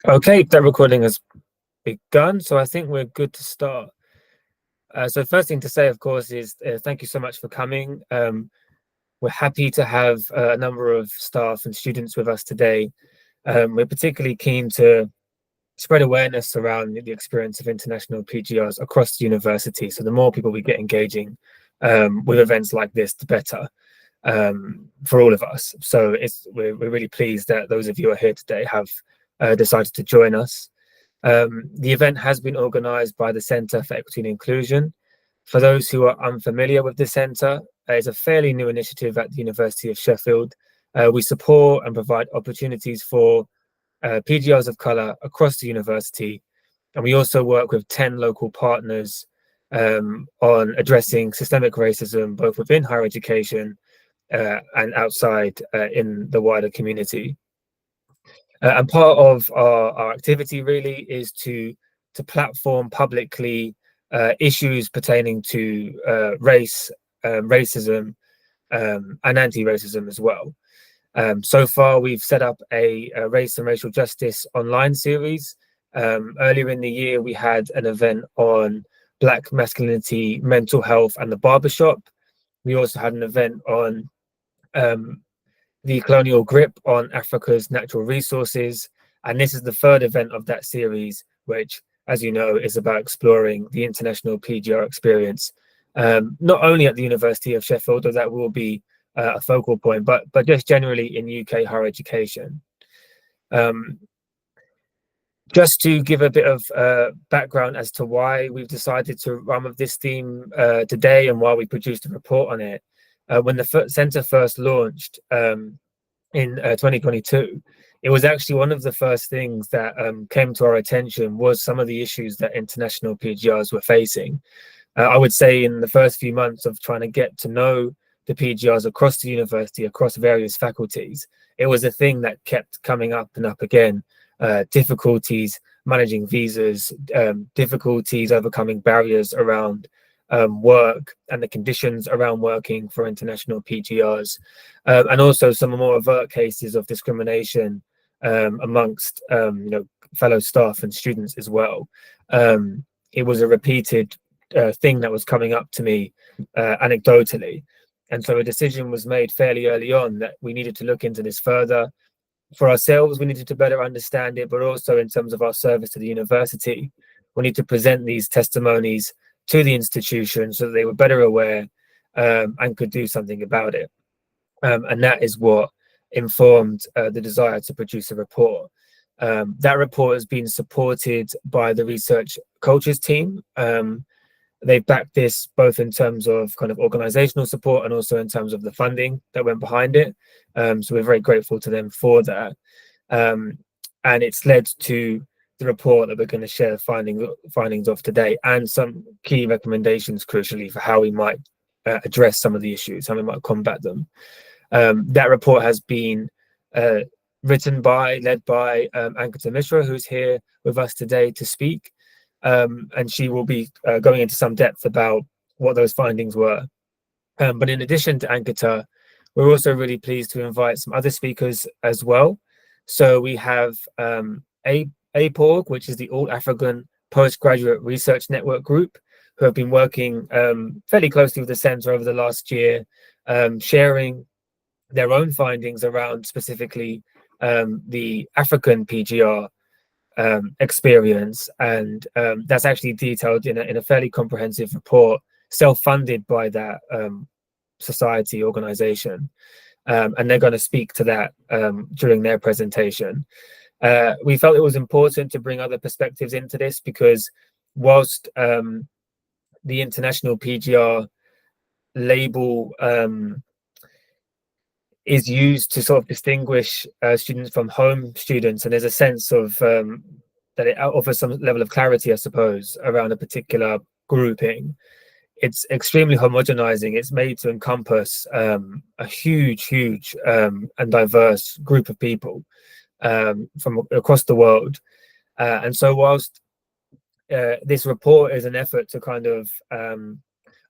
Okay, that recording has begun, so I think we're good to start. So first thing to say, of course, is thank you so much for coming. We're happy to have a number of staff and students with us today. We're particularly keen to spread awareness around the experience of international PGRs across the university. So the more people we get engaging with events like this, the better for all of us. So we're really pleased that those of you who are here today have decided to join us. The event has been organised by the Centre for Equity and Inclusion. For those who are unfamiliar with the centre, it's a fairly new initiative at the University of Sheffield. We support and provide opportunities for PGRs of colour across the university, and we also work with 10 local partners on addressing systemic racism, both within higher education and outside in the wider community. And part of our activity really is to platform publicly issues pertaining to race, racism, and anti-racism as well. So far, we've set up a race and racial justice online series. Earlier in the year, we had an event on Black masculinity, mental health, and the barbershop. We also had an event on the colonial grip on Africa's natural resources. And this is the third event of that series, which, as you know, is about exploring the international PGR experience, not only at the University of Sheffield, though that will be a focal point, but just generally in UK higher education. Just to give a bit of background as to why we've decided to run with this theme today and why we produced a report on it. When the centre first launched in 2022, it was actually one of the first things that came to our attention was some of the issues that international PGRs were facing. I would say in the first few months of trying to get to know the PGRs across the university, across various faculties, it was a thing that kept coming up and up again. Difficulties managing visas, difficulties overcoming barriers around work and the conditions around working for international PGRs, and also some more overt cases of discrimination amongst fellow staff and students as well. It was a repeated thing that was coming up to me anecdotally, and so a decision was made fairly early on that we needed to look into this further. For ourselves, we needed to better understand it, but also in terms of our service to the university, we need to present these testimonies to the institution so that they were better aware and could do something about it. And that is what informed the desire to produce a report. That report has been supported by the research cultures team. They've backed this both in terms of kind of organizational support and also in terms of the funding that went behind it. So we're very grateful to them for that. And it's led to the report that we're going to share findings of today and some key recommendations, crucially, for how we might address some of the issues, how we might combat them. That report has been led by Ankita Mishra, who's here with us today to speak. And she will be going into some depth about what those findings were. But in addition to Ankita, we're also really pleased to invite some other speakers as well. So we have APORG, which is the All African Postgraduate Research Network Group, who have been working fairly closely with the centre over the last year, sharing their own findings around specifically the African PGR experience, and that's actually detailed in a fairly comprehensive report, self-funded by that society organization, and they're going to speak to that during their presentation. We felt it was important to bring other perspectives into this because whilst the international PGR label is used to sort of distinguish students from home students, and there's a sense of that it offers some level of clarity, I suppose, around a particular grouping. It's extremely homogenizing. It's made to encompass a huge and diverse group of people from across the world. And so whilst this report is an effort to kind of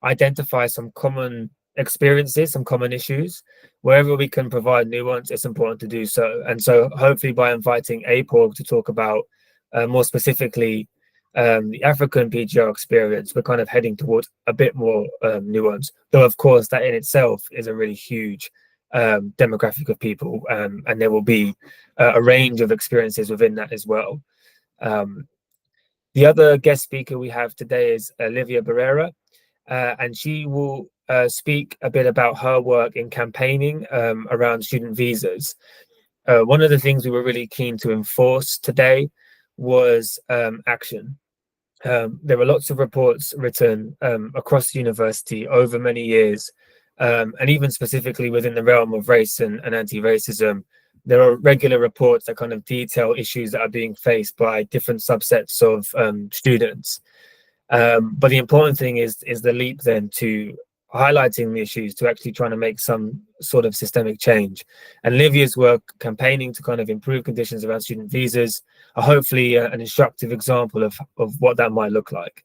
identify some common experiences, some common issues. Wherever we can provide nuance, it's important to do so. And so hopefully by inviting APOG to talk about more specifically the African PGR experience, we're kind of heading towards a bit more nuance, though of course that in itself is a really huge demographic of people, and there will be a range of experiences within that as well. The other guest speaker we have today is Olivia Barrera, and she will speak a bit about her work in campaigning around student visas. One of the things we were really keen to enforce today was action. There were lots of reports written across the university over many years, and even specifically within the realm of race and anti-racism. There are regular reports that kind of detail issues that are being faced by different subsets of students. But the important thing is the leap then to highlighting the issues, to actually trying to make some sort of systemic change. And Livia's work campaigning to kind of improve conditions around student visas are hopefully an instructive example of what that might look like.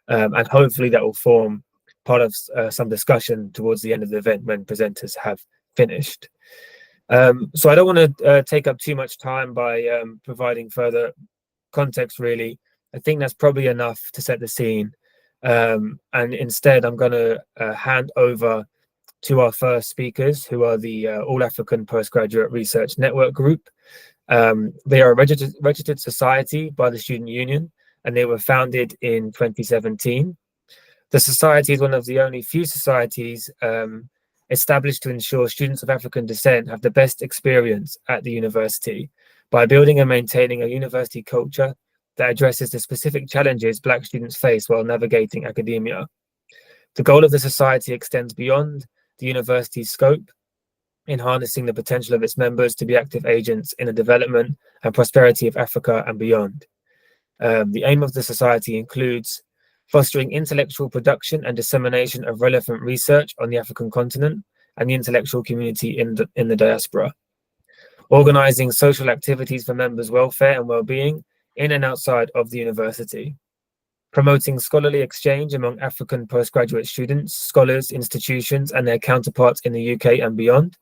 And hopefully that will form part of some discussion towards the end of the event when presenters have finished. So I don't want to take up too much time by providing further context, really. I think that's probably enough to set the scene. And instead, I'm going to hand over to our first speakers, who are the All African Postgraduate Research Network Group. They are a registered society by the Student Union, and they were founded in 2017. The society is one of the only few societies established to ensure students of African descent have the best experience at the university by building and maintaining a university culture that addresses the specific challenges Black students face while navigating academia. The goal of the society extends beyond the university's scope in harnessing the potential of its members to be active agents in the development and prosperity of Africa and beyond. The aim of the society includes fostering intellectual production and dissemination of relevant research on the African continent and the intellectual community in the diaspora, organizing social activities for members' welfare and well-being in and outside of the university, promoting scholarly exchange among African postgraduate students, scholars, institutions, and their counterparts in the UK and beyond,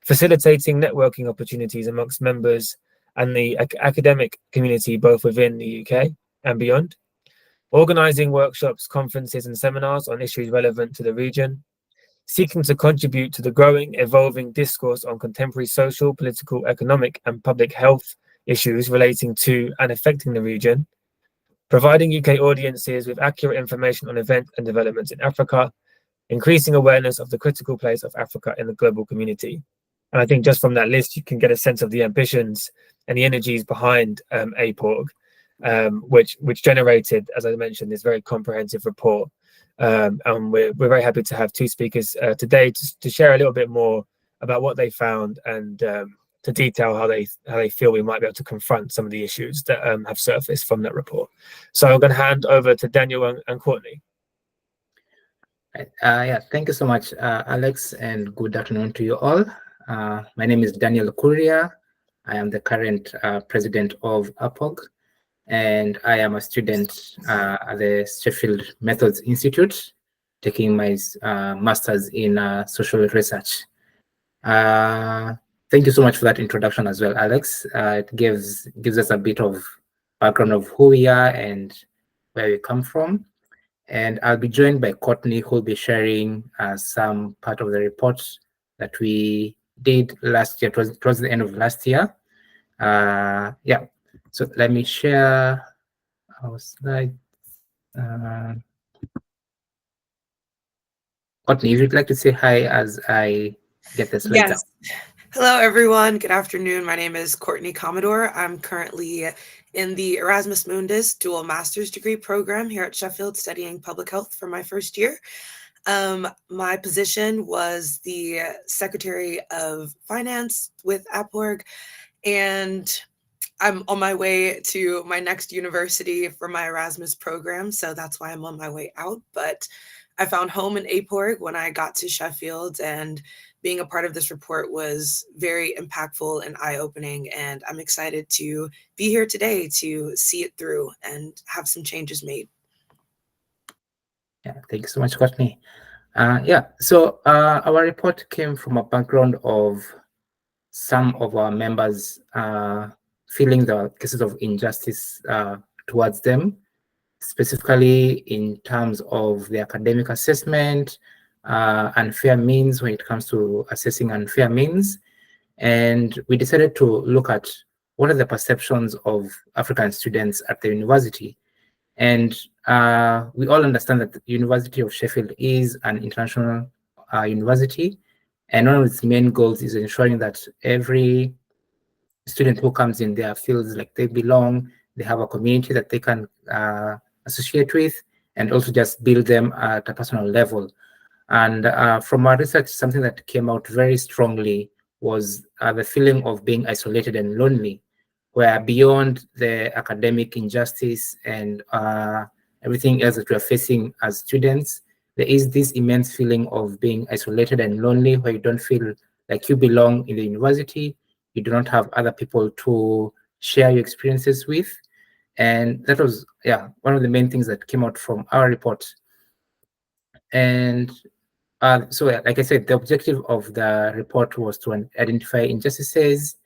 facilitating networking opportunities amongst members and the academic community both within the UK and beyond, organizing workshops, conferences, and seminars on issues relevant to the region, seeking to contribute to the growing, evolving discourse on contemporary social, political, economic, and public health issues relating to and affecting the region, providing UK audiences with accurate information on events and developments in Africa, increasing awareness of the critical place of Africa in the global community. And I think just from that list, you can get a sense of the ambitions and the energies behind APORG, which generated, as I mentioned, this very comprehensive report. And we're very happy to have two speakers today to share a little bit more about what they found and to detail how they feel we might be able to confront some of the issues that have surfaced from that report. So I'm going to hand over to Daniel and Courtney. Yeah, thank you so much, Alex, and good afternoon to you all. My name is Daniel Kuria. I am the current president of APOG, and I am a student at the Sheffield Methods Institute, taking my master's in social research. Thank you so much for that introduction as well, Alex. It gives us a bit of background of who we are and where we come from. And I'll be joined by Courtney, who will be sharing some part of the report that we did last year, towards the end of last year. Yeah, so let me share our slide. Courtney, if you'd like to say hi as I get the slides Yes. Hello, everyone. Good afternoon. My name is Courtney Commodore. I'm currently in the Erasmus Mundus dual master's degree program here at Sheffield, studying public health for my first year. My position was the Secretary of Finance with APORG, and I'm on my way to my next university for my Erasmus program, so that's why I'm on my way out. But I found home in APORG when I got to Sheffield, and being a part of this report was very impactful and eye-opening, and I'm excited to be here today to see it through and have some changes made. Yeah, thank you so much, Courtney. So our report came from a background of some of our members feeling the cases of injustice towards them, specifically in terms of the academic assessment, unfair means when it comes to assessing unfair means. And we decided to look at what are the perceptions of African students at the university. And we all understand that the University of Sheffield is an international university. And one of its main goals is ensuring that every student who comes in there feels like they belong, they have a community that they can associate with, and also just build them at a personal level. And from our research, something that came out very strongly was the feeling of being isolated and lonely, where beyond the academic injustice and everything else that we're facing as students, there is this immense feeling of being isolated and lonely, where you don't feel like you belong in the university, you do not have other people to share your experiences with. And that was, one of the main things that came out from our report. And so, like I said, the objective of the report was to identify injustices,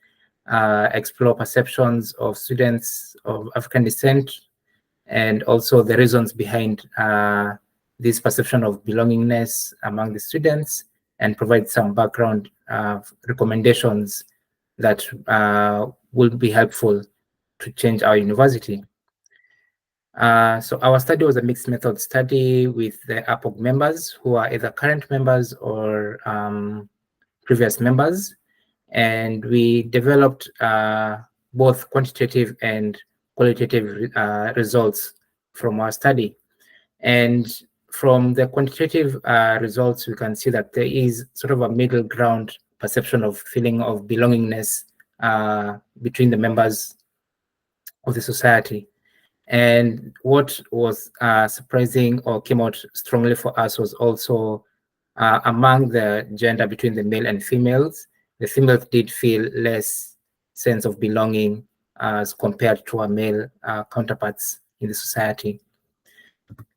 explore perceptions of students of African descent, and also the reasons behind this perception of belongingness among the students, and provide some background recommendations that will be helpful to change our university. So our study was a mixed method study with the APOG members who are either current members or previous members. And we developed both quantitative and qualitative results from our study. And from the quantitative results, we can see that there is sort of a middle ground perception of feeling of belongingness between the members of the society. And what was surprising or came out strongly for us was also among the gender between the male and females, the females did feel less sense of belonging as compared to our male counterparts in the society.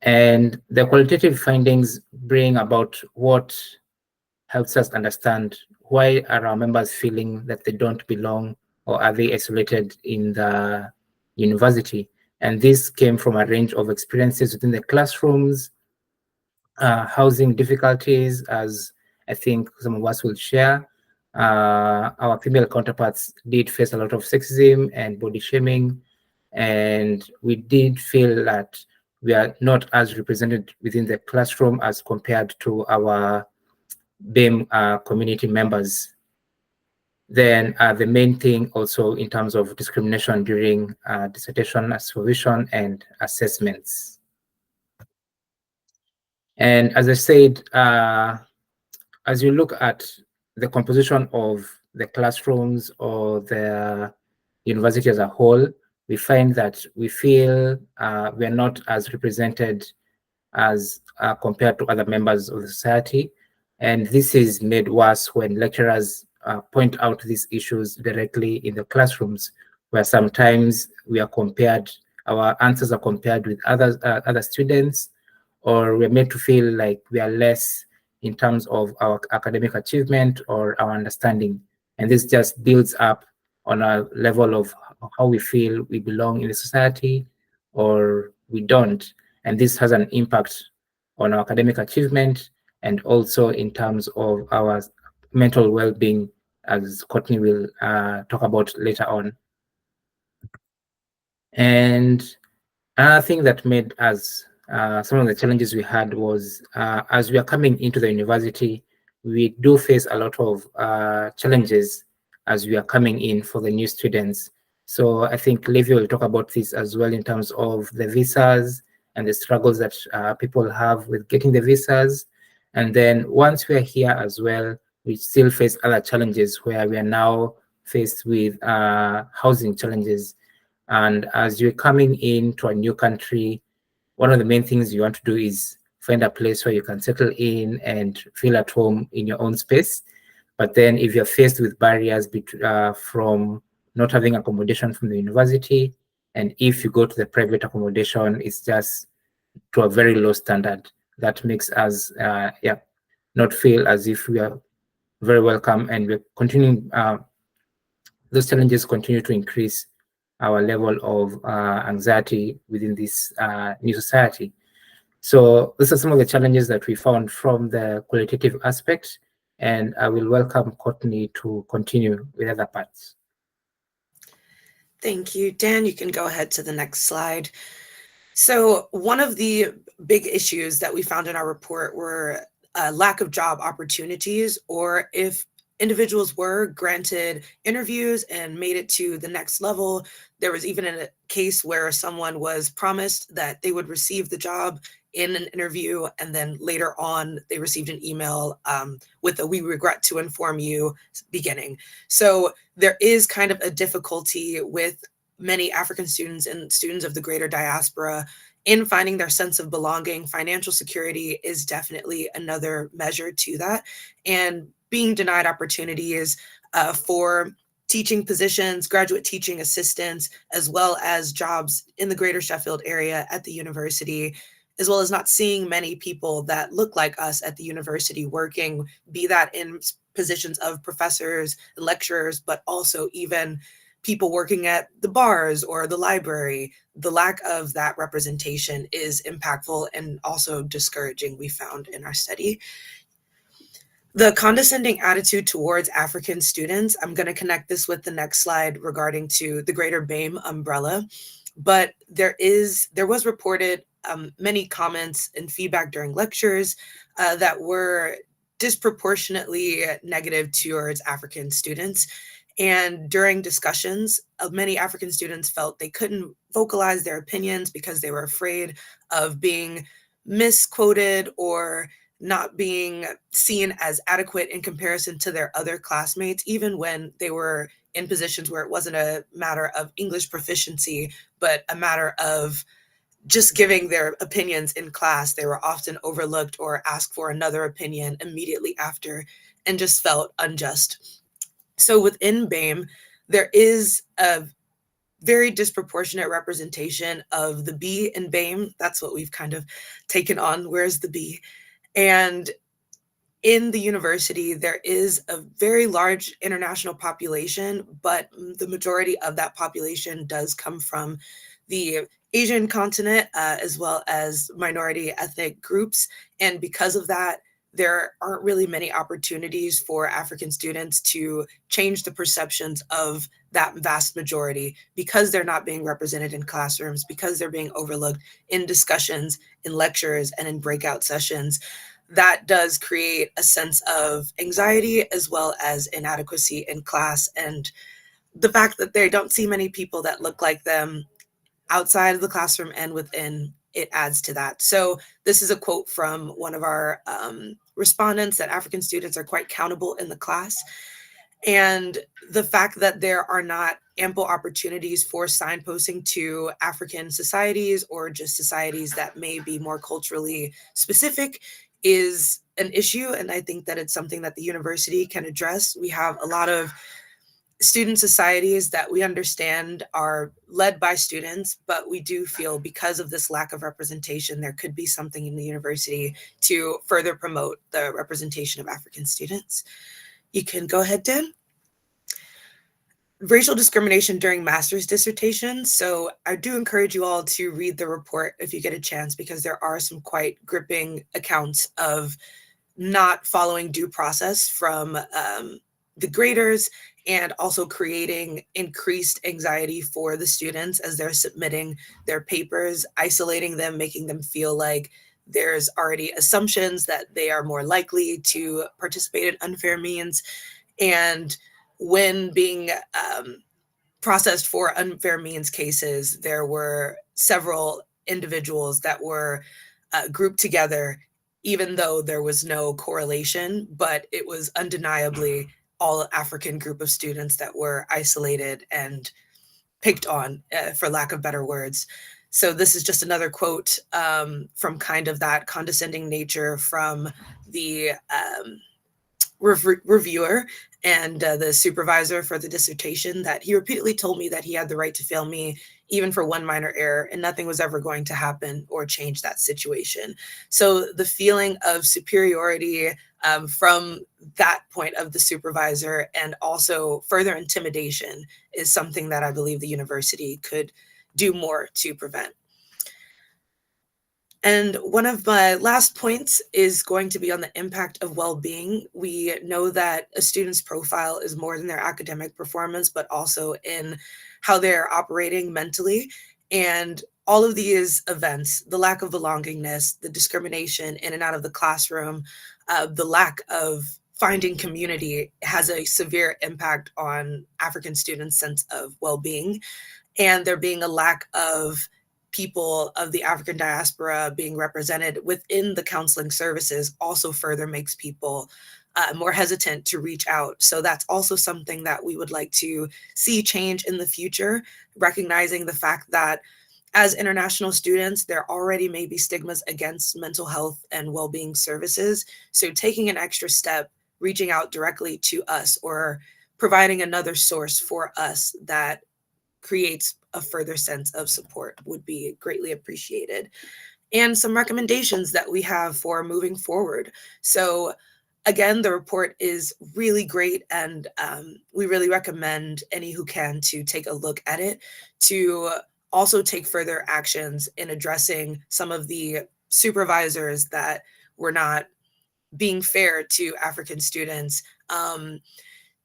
And the qualitative findings bring about what helps us understand why are our members feeling that they don't belong, or are they isolated in the university. And this came from a range of experiences within the classrooms, housing difficulties, as I think some of us will share. Our female counterparts did face a lot of sexism and body shaming, and we did feel that we are not as represented within the classroom as compared to our BEM community members. Then the main thing also in terms of discrimination during dissertation supervision and assessments. And as I said, as you look at the composition of the classrooms or the university as a whole, we find that we feel we are not as represented as compared to other members of the society. And this is made worse when lecturers point out these issues directly in the classrooms, where sometimes we are compared, our answers are compared with other students, or we're made to feel like we are less in terms of our academic achievement or our understanding. And this just builds up on a level of how we feel we belong in the society or we don't. And this has an impact on our academic achievement and also in terms of our mental well-being, as Courtney will talk about later on. And another thing that made us some of the challenges we had was as we are coming into the university, we do face a lot of challenges as we are coming in for the new students. So I think Levi will talk about this as well in terms of the visas and the struggles that people have with getting the visas. And then once we're here as well, we still face other challenges where we are now faced with housing challenges. And as you're coming into a new country, one of the main things you want to do is find a place where you can settle in and feel at home in your own space. But then if you're faced with barriers from not having accommodation from the university, and if you go to the private accommodation, it's just to a very low standard, that makes us not feel as if we are very welcome, and we're continuing. Those challenges continue to increase our level of anxiety within this new society. So these are some of the challenges that we found from the qualitative aspect, and I will welcome Courtney to continue with other parts. Thank you, Dan. You can go ahead to the next slide. So one of the big issues that we found in our report were lack of job opportunities, or if individuals were granted interviews and made it to the next level, there was even a case where someone was promised that they would receive the job in an interview, and then later on they received an email with a "we regret to inform you" beginning. So there is kind of a difficulty with many African students and students of the greater diaspora in finding their sense of belonging. Financial security is definitely another measure to that, and being denied opportunities for teaching positions, graduate teaching assistants, as well as jobs in the greater Sheffield area at the university, as well as not seeing many people that look like us at the university working, be that in positions of professors, lecturers, but also even people working at the bars or the library. The lack of that representation is impactful and also discouraging, we found in our study. The condescending attitude towards African students, I'm going to connect this with the next slide regarding to the greater BAME umbrella, but there was reported many comments and feedback during lectures that were disproportionately negative towards African students. And during discussions, many African students felt they couldn't vocalize their opinions because they were afraid of being misquoted or not being seen as adequate in comparison to their other classmates, even when they were in positions where it wasn't a matter of English proficiency, but a matter of just giving their opinions in class. They were often overlooked or asked for another opinion immediately after, and just felt unjust. So within BAME, there is a very disproportionate representation of the B in BAME. That's what we've kind of taken on. Where's the B? And in the university, there is a very large international population, but the majority of that population does come from the Asian continent, as well as minority ethnic groups. And because of that, there aren't really many opportunities for African students to change the perceptions of that vast majority, because they're not being represented in classrooms, because they're being overlooked in discussions, in lectures, and in breakout sessions. That does create a sense of anxiety as well as inadequacy in class. And the fact that they don't see many people that look like them outside of the classroom and within, it adds to that. So this is a quote from one of our respondents, that African students are quite countable in the class. And the fact that there are not ample opportunities for signposting to African societies or just societies that may be more culturally specific is an issue. And I think that it's something that the university can address. We have a lot of student societies that we understand are led by students, but we do feel because of this lack of representation, there could be something in the university to further promote the representation of African students. You can go ahead, Dan. Racial discrimination during master's dissertations. So I do encourage you all to read the report if you get a chance, because there are some quite gripping accounts of not following due process from the graders, and also creating increased anxiety for the students as they're submitting their papers, isolating them, making them feel like there's already assumptions that they are more likely to participate in unfair means. And when being processed for unfair means cases, there were several individuals that were grouped together, even though there was no correlation, but it was undeniably all African group of students that were isolated and picked on, for lack of better words. So this is just another quote from kind of that condescending nature from the reviewer. and the supervisor for the dissertation, that he repeatedly told me that he had the right to fail me even for one minor error, and nothing was ever going to happen or change that situation. So the feeling of superiority from that point of the supervisor, and also further intimidation, is something that I believe the university could do more to prevent. And one of my last points is going to be on the impact of well-being. We know that a student's profile is more than their academic performance, but also in how they're operating mentally. And all of these events, the lack of belongingness, the discrimination in and out of the classroom, the lack of finding community, has a severe impact on African students' sense of well-being. And there being a lack of people of the African diaspora being represented within the counseling services also further makes people more hesitant to reach out. So that's also something that we would like to see change in the future, recognizing the fact that as international students, there already may be stigmas against mental health and well-being services. So taking an extra step, reaching out directly to us, or providing another source for us that creates a further sense of support would be greatly appreciated. And some recommendations that we have for moving forward. So again, the report is really great, and we really recommend any who can to take a look at it, to also take further actions in addressing some of the supervisors that were not being fair to African students,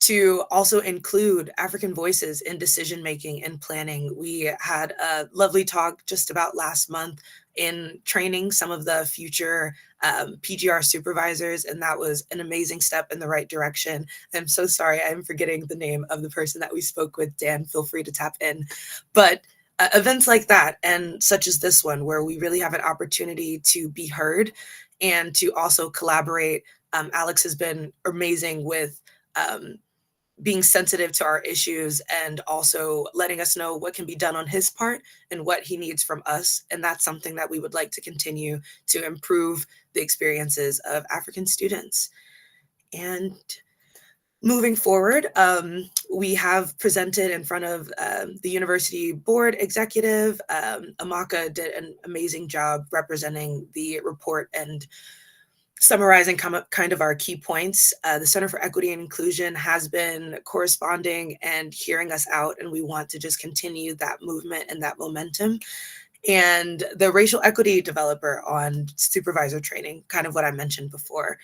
to also include African voices in decision-making and planning. We had a lovely talk just about last month in training some of the future PGR supervisors, and that was an amazing step in the right direction. I'm so sorry, I'm forgetting the name of the person that we spoke with. Dan, feel free to tap in. But events like that, and such as this one, where we really have an opportunity to be heard and to also collaborate. Alex has been amazing with being sensitive to our issues, and also letting us know what can be done on his part and what he needs from us. And that's something that we would like to continue to improve the experiences of African students. And moving forward, we have presented in front of the university board executive. Amaka did an amazing job representing the report and summarizing kind of our key points. The Center for Equity and Inclusion has been corresponding and hearing us out, and we want to just continue that movement and that momentum. And the racial equity developer on supervisor training, kind of what I mentioned before.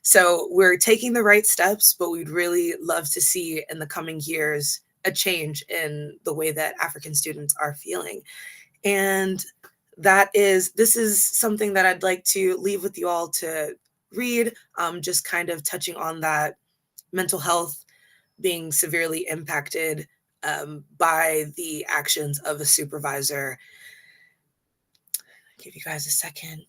So we're taking the right steps, but we'd really love to see in the coming years a change in the way that African students are feeling. And this is something that I'd like to leave with you all to read, just kind of touching on that mental health being severely impacted by the actions of a supervisor. I'll give you guys a second.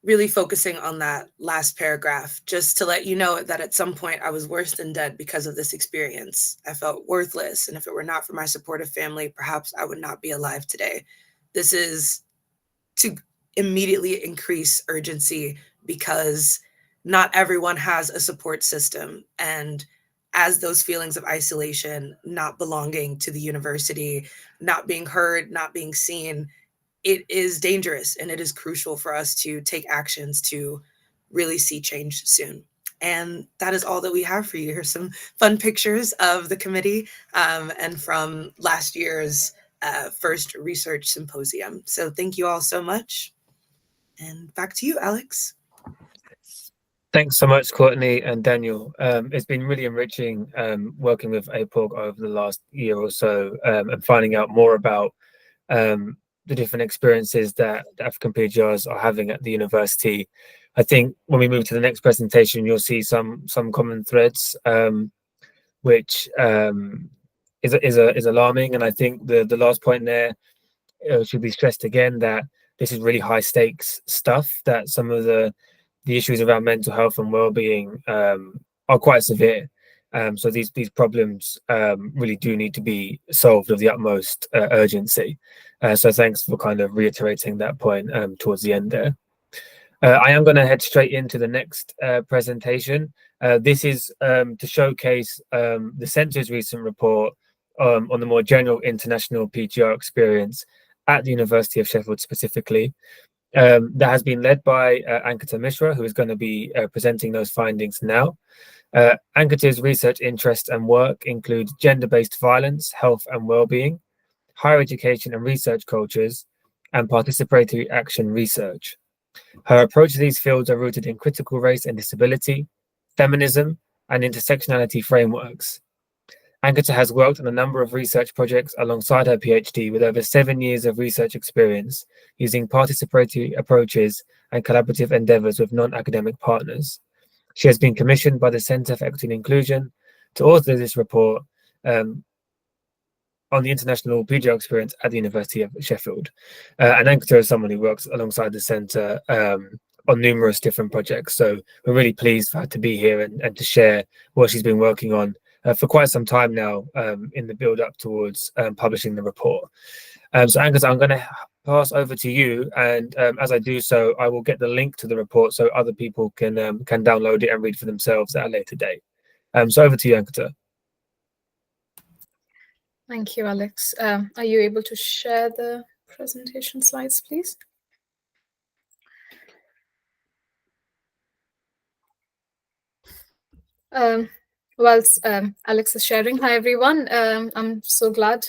Really focusing on that last paragraph, just to let you know that at some point I was worse than dead because of this experience. I felt worthless, and if it were not for my supportive family, perhaps I would not be alive today. This is to immediately increase urgency, because not everyone has a support system. And as those feelings of isolation, not belonging to the university, not being heard, not being seen, it is dangerous, and it is crucial for us to take actions to really see change soon. And that is all that we have for you. Here's some fun pictures of the committee and from last year's first research symposium. So thank you all so much. And back to you, Alex. Thanks so much, Courtney and Daniel. It's been really enriching working with APOG over the last year or so, and finding out more about the different experiences that the African PGRs are having at the university. I think when we move to the next presentation, you'll see some common threads, which is alarming. And I think the last point there should be stressed again, that this is really high stakes stuff, that some of the issues around mental health and well-being are quite severe. So these problems really do need to be solved with the utmost urgency. So thanks for kind of reiterating that point towards the end there. I am going to head straight into the next presentation. This is to showcase the Centre's recent report on the more general international PGR experience at the University of Sheffield specifically. That has been led by Ankita Mishra, who is going to be presenting those findings now. Ankita's research interests and work include gender-based violence, health and well-being, higher education and research cultures, and participatory action research. Her approach to these fields are rooted in critical race and disability, feminism, and intersectionality frameworks. Ankita has worked on a number of research projects alongside her PhD with over 7 years of research experience using participatory approaches and collaborative endeavors with non-academic partners. She has been commissioned by the Centre for Equity and Inclusion to author this report on the international PGR experience at the University of Sheffield. And Ankita is someone who works alongside the Centre on numerous different projects. So we're really pleased for her to be here and to share what she's been working on for quite some time now in the build up towards publishing the report. So Ankita, I'm going to pass over to you, and as I do so, I will get the link to the report so other people can download it and read for themselves at a later date. So over to you, Ankita. Thank you, Alex. Are you able to share the presentation slides, please? Whilst Alex is sharing, hi everyone. I'm so glad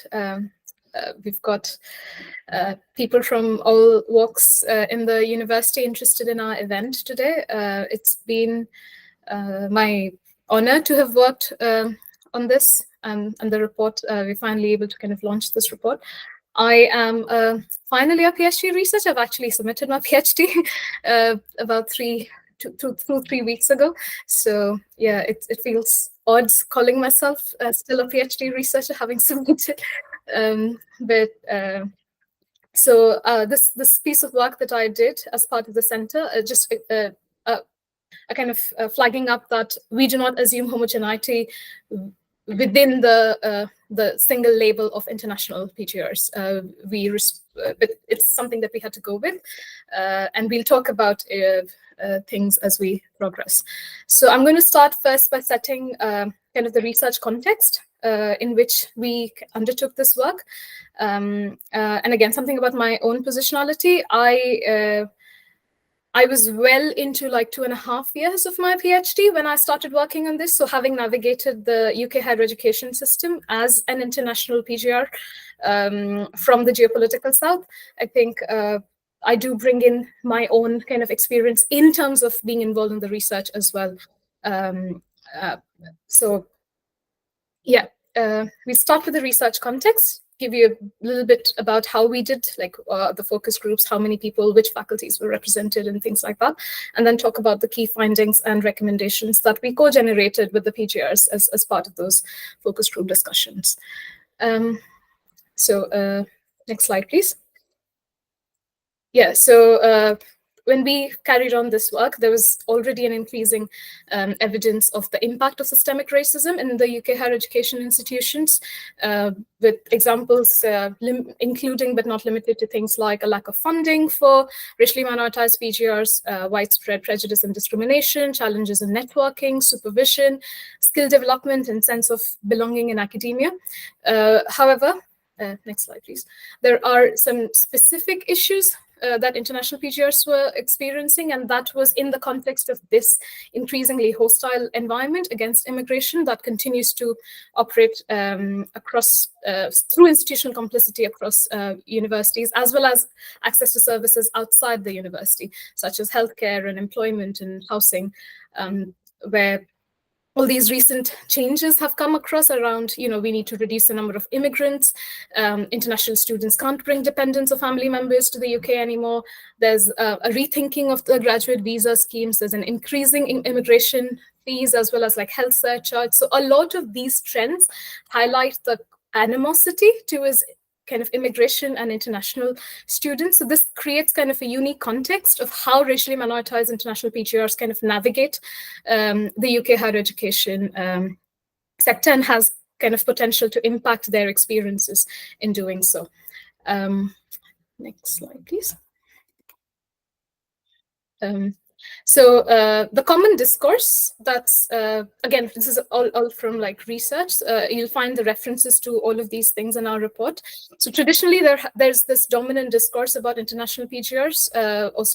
we've got people from all walks in the university interested in our event today. It's been my honor to have worked on this and the report. We're finally able to kind of launch this report. I am finally a PhD researcher. I've actually submitted my PhD about 3 weeks ago. So yeah, it feels odd calling myself still a PhD researcher having submitted. So this piece of work that I did as part of the center, just a kind of flagging up that we do not assume homogeneity within the single label of international PGRs. But it's something that we had to go with, and we'll talk about things as we progress. So I'm going to start first by setting kind of the research context in which we undertook this work. And again, something about my own positionality. I was well into like 2.5 years of my PhD when I started working on this. So having navigated the UK higher education system as an international PGR from the geopolitical south, I think I do bring in my own kind of experience in terms of being involved in the research as well. So yeah, we start with the research context, give you a little bit about how we did, like the focus groups, how many people, which faculties were represented and things like that, and then talk about the key findings and recommendations that we co-generated with the PGRs as part of those focus group discussions. So next slide, please. Yeah, so when we carried on this work, there was already an increasing evidence of the impact of systemic racism in the UK higher education institutions, with examples including but not limited to things like a lack of funding for racially minoritized PGRs, widespread prejudice and discrimination, challenges in networking, supervision, skill development, and sense of belonging in academia. However, next slide, please. There are some specific issues that international PGRs were experiencing, and that was in the context of this increasingly hostile environment against immigration that continues to operate across through institutional complicity across universities, as well as access to services outside the university, such as healthcare and employment and housing, where all these recent changes have come across around, we need to reduce the number of immigrants. International students can't bring dependents or family members to the UK anymore. There's a rethinking of the graduate visa schemes. There's an increasing immigration fees as well as like health surcharge. So a lot of these trends highlight the animosity towards kind of immigration and international students. So this creates kind of a unique context of how racially minoritized international PGRs kind of navigate the UK higher education sector and has kind of potential to impact their experiences in doing so. Next slide, please. So the common discourse, that's, again, this is all from like research. You'll find the references to all of these things in our report. So traditionally, there's this dominant discourse about international PGRs or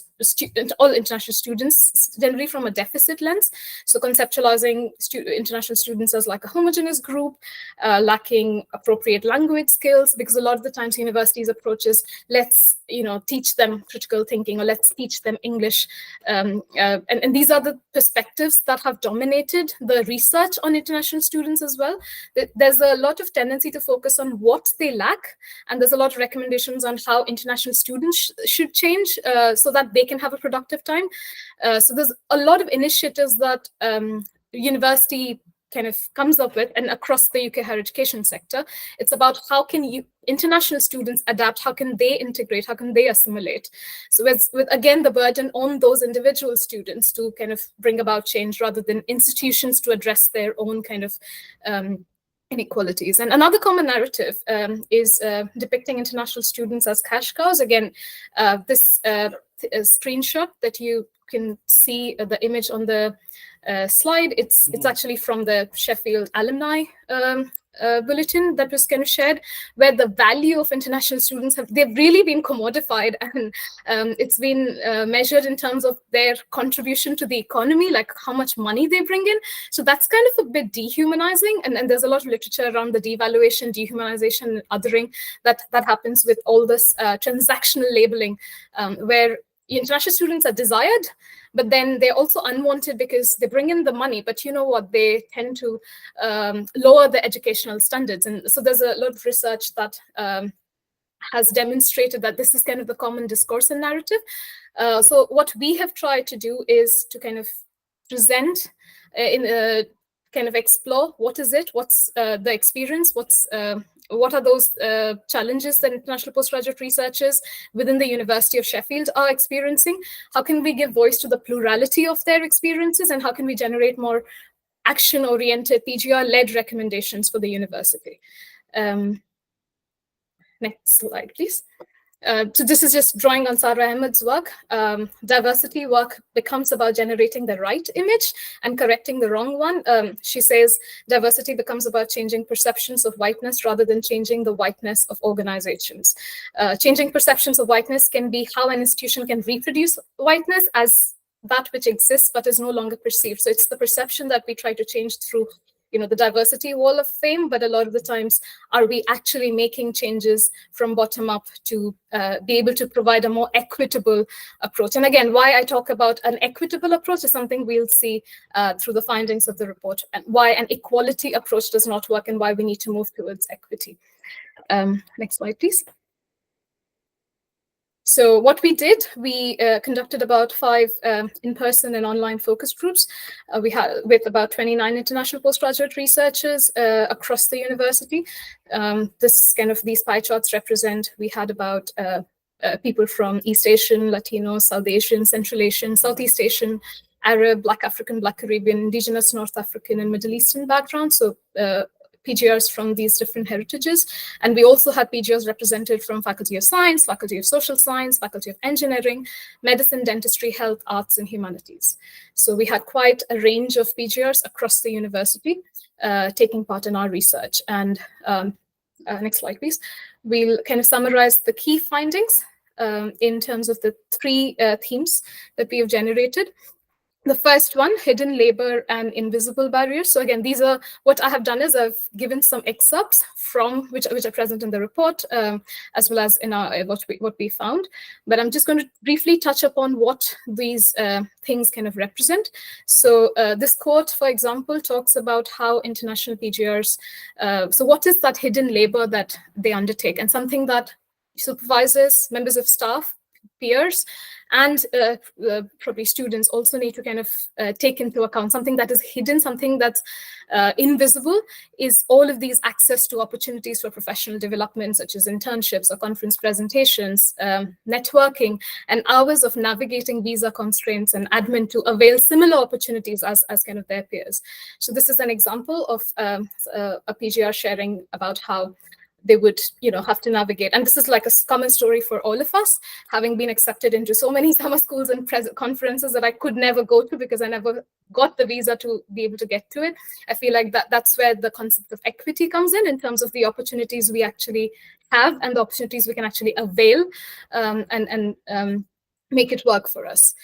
all international students, generally from a deficit lens. So conceptualizing international students as like a homogeneous group, lacking appropriate language skills, because a lot of the times universities approaches, let's teach them critical thinking, or let's teach them English. And these are the perspectives that have dominated the research on international students as well. There's a lot of tendency to focus on what they lack, and there's a lot of recommendations on how international students should change so that they can have a productive time. So there's a lot of initiatives that university kind of comes up with, and across the UK higher education sector, it's about how can international students adapt, how can they integrate, how can they assimilate. So with again, the burden on those individual students to kind of bring about change rather than institutions to address their own kind of inequalities. And another common narrative is depicting international students as cash cows. Again, this screenshot that you can see, the image on the slide, it's actually from the Sheffield alumni bulletin that was kind of shared, where the value of international students they've really been commodified, and it's been measured in terms of their contribution to the economy, like how much money they bring in. So that's kind of a bit dehumanizing, and there's a lot of literature around the devaluation, dehumanization, and othering that happens with all this transactional labeling, where international students are desired, but then they're also unwanted because they bring in the money, but you know what, they tend to lower the educational standards. And so there's a lot of research that has demonstrated that this is kind of the common discourse and narrative. So what we have tried to do is to kind of present kind of explore what is it, what's the experience, what are those challenges that international postgraduate researchers within the University of Sheffield are experiencing? How can we give voice to the plurality of their experiences, and how can we generate more action-oriented PGR-led recommendations for the university? Next slide, please. So this is just drawing on Sarah Ahmed's work. Diversity work becomes about generating the right image and correcting the wrong one. She says diversity becomes about changing perceptions of whiteness rather than changing the whiteness of organizations. Changing perceptions of whiteness can be how an institution can reproduce whiteness as that which exists but is no longer perceived. So it's the perception that we try to change through the diversity wall of fame, but a lot of the times, are we actually making changes from bottom up to be able to provide a more equitable approach? And again, why I talk about an equitable approach is something we'll see through the findings of the report, and why an equality approach does not work and why we need to move towards equity. Next slide, please. So what we did, we conducted about 5 in-person and online focus groups. We had with about 29 international postgraduate researchers across the university. These pie charts represent, we had about people from East Asian, Latino, South Asian, Central Asian, Southeast Asian, Arab, Black African, Black Caribbean, Indigenous, North African, and Middle Eastern backgrounds. So PGRs from these different heritages. And we also had PGRs represented from Faculty of Science, Faculty of Social Science, Faculty of Engineering, Medicine, Dentistry, Health, Arts, and Humanities. So we had quite a range of PGRs across the university taking part in our research. And next slide, please. We'll kind of summarize the key findings in terms of the 3 themes that we have generated. The first one, hidden labor and invisible barriers. So again, these are what I have done is I've given some excerpts from which are present in the report, as well as in our what we found. But I'm just going to briefly touch upon what these things kind of represent. So this quote, for example, talks about how international PGRs. So what is that hidden labor that they undertake, and something that supervisors, members of staff, peers and probably students also need to kind of take into account something that is hidden, something that's invisible, is all of these access to opportunities for professional development, such as internships or conference presentations, networking, and hours of navigating visa constraints and admin to avail similar opportunities as kind of their peers. So this is an example of a PGR sharing about how they would, have to navigate. And this is like a common story for all of us, having been accepted into so many summer schools and conferences that I could never go to because I never got the visa to be able to get to it. I feel like that's where the concept of equity comes in terms of the opportunities we actually have and the opportunities we can actually avail and make it work for us.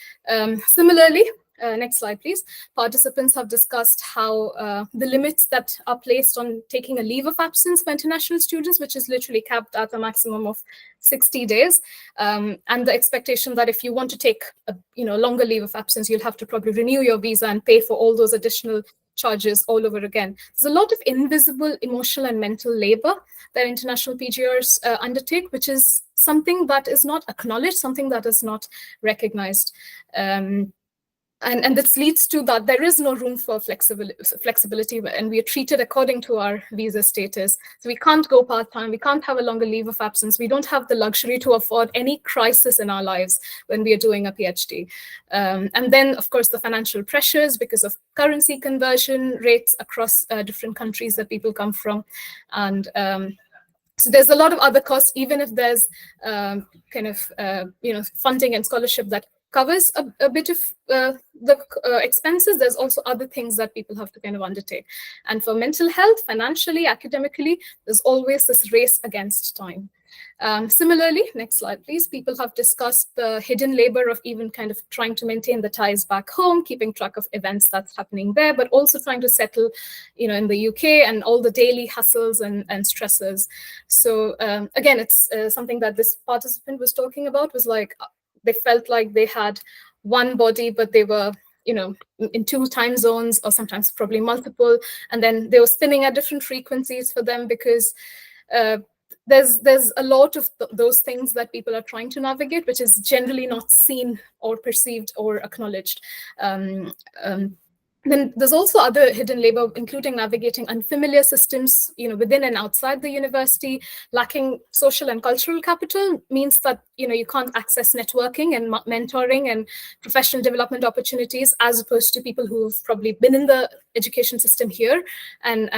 Similarly, next slide, please. Participants have discussed how the limits that are placed on taking a leave of absence for international students, which is literally capped at a maximum of 60 days, and the expectation that if you want to take a longer leave of absence, you'll have to probably renew your visa and pay for all those additional charges all over again. There's a lot of invisible emotional and mental labor that international PGRs undertake, which is something that is not acknowledged, something that is not recognized. And this leads to that there is no room for flexibility, and we are treated according to our visa status. So we can't go part-time, we can't have a longer leave of absence, we don't have the luxury to afford any crisis in our lives when we are doing a PhD. And then, of course, the financial pressures because of currency conversion rates across different countries that people come from. And so there's a lot of other costs, even if there's funding and scholarship that covers a bit of the expenses. There's also other things that people have to kind of undertake. And for mental health, financially, academically, there's always this race against time. Similarly, next slide, please. People have discussed the hidden labor of even kind of trying to maintain the ties back home, keeping track of events that's happening there, but also trying to settle, in the UK and all the daily hustles and stresses. So again, it's something that this participant was talking about, was like, they felt like they had one body, but they were, in 2 time zones or sometimes probably multiple. And then they were spinning at different frequencies for them because there's a lot of those things that people are trying to navigate, which is generally not seen or perceived or acknowledged. Then there's also other hidden labor, including navigating unfamiliar systems, within and outside the university. Lacking social and cultural capital means that, you can't access networking and mentoring and professional development opportunities, as opposed to people who've probably been in the education system here and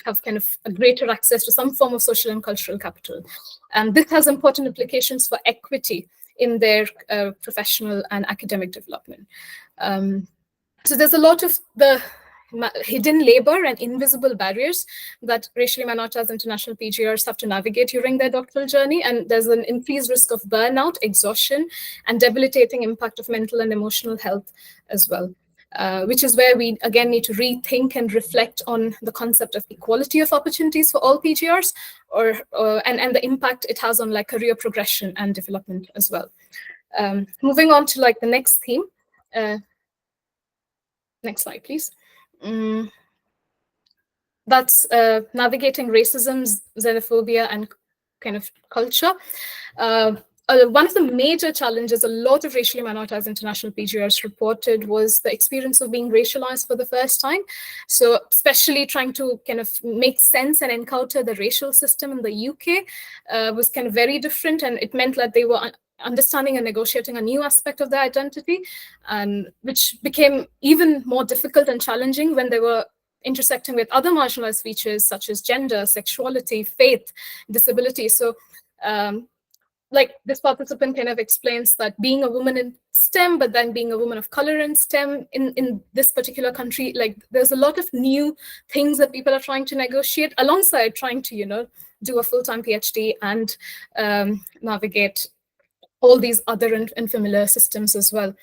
have kind of a greater access to some form of social and cultural capital. And this has important implications for equity in their professional and academic development. So there's a lot of the hidden labor and invisible barriers that racially minoritized international PGRs have to navigate during their doctoral journey. And there's an increased risk of burnout, exhaustion, and debilitating impact of mental and emotional health as well. Which is where we, again, need to rethink and reflect on the concept of equality of opportunities for all PGRs, and the impact it has on like career progression and development as well. Moving on to like the next theme. Next slide, please. That's navigating racism, xenophobia, and kind of culture. One of the major challenges a lot of racially minoritized international PGRs reported was the experience of being racialized for the first time. So especially trying to kind of make sense and encounter the racial system in the UK was kind of very different, and it meant that they were understanding and negotiating a new aspect of their identity, and which became even more difficult and challenging when they were intersecting with other marginalized features such as gender, sexuality, faith, disability. So like this participant kind of explains that being a woman in STEM, but then being a woman of color in STEM in this particular country, like there's a lot of new things that people are trying to negotiate alongside trying to, do a full-time PhD and navigate all these other and familiar systems as well.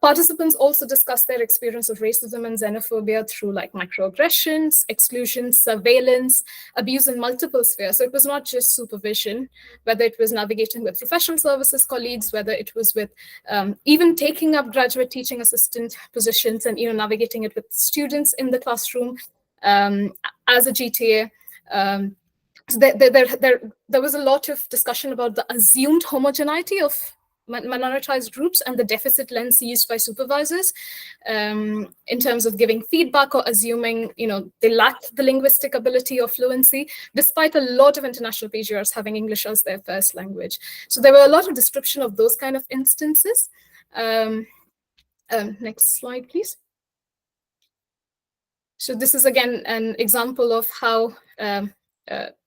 Participants also discussed their experience of racism and xenophobia through like microaggressions, exclusion, surveillance, abuse in multiple spheres. So it was not just supervision, whether it was navigating with professional services colleagues, whether it was with even taking up graduate teaching assistant positions and navigating it with students in the classroom as a GTA. So there was a lot of discussion about the assumed homogeneity of minoritized groups and the deficit lens used by supervisors in terms of giving feedback or assuming, they lack the linguistic ability or fluency, despite a lot of international PGRs having English as their first language. So there were a lot of description of those kind of instances. Next slide, please. So this is again an example of how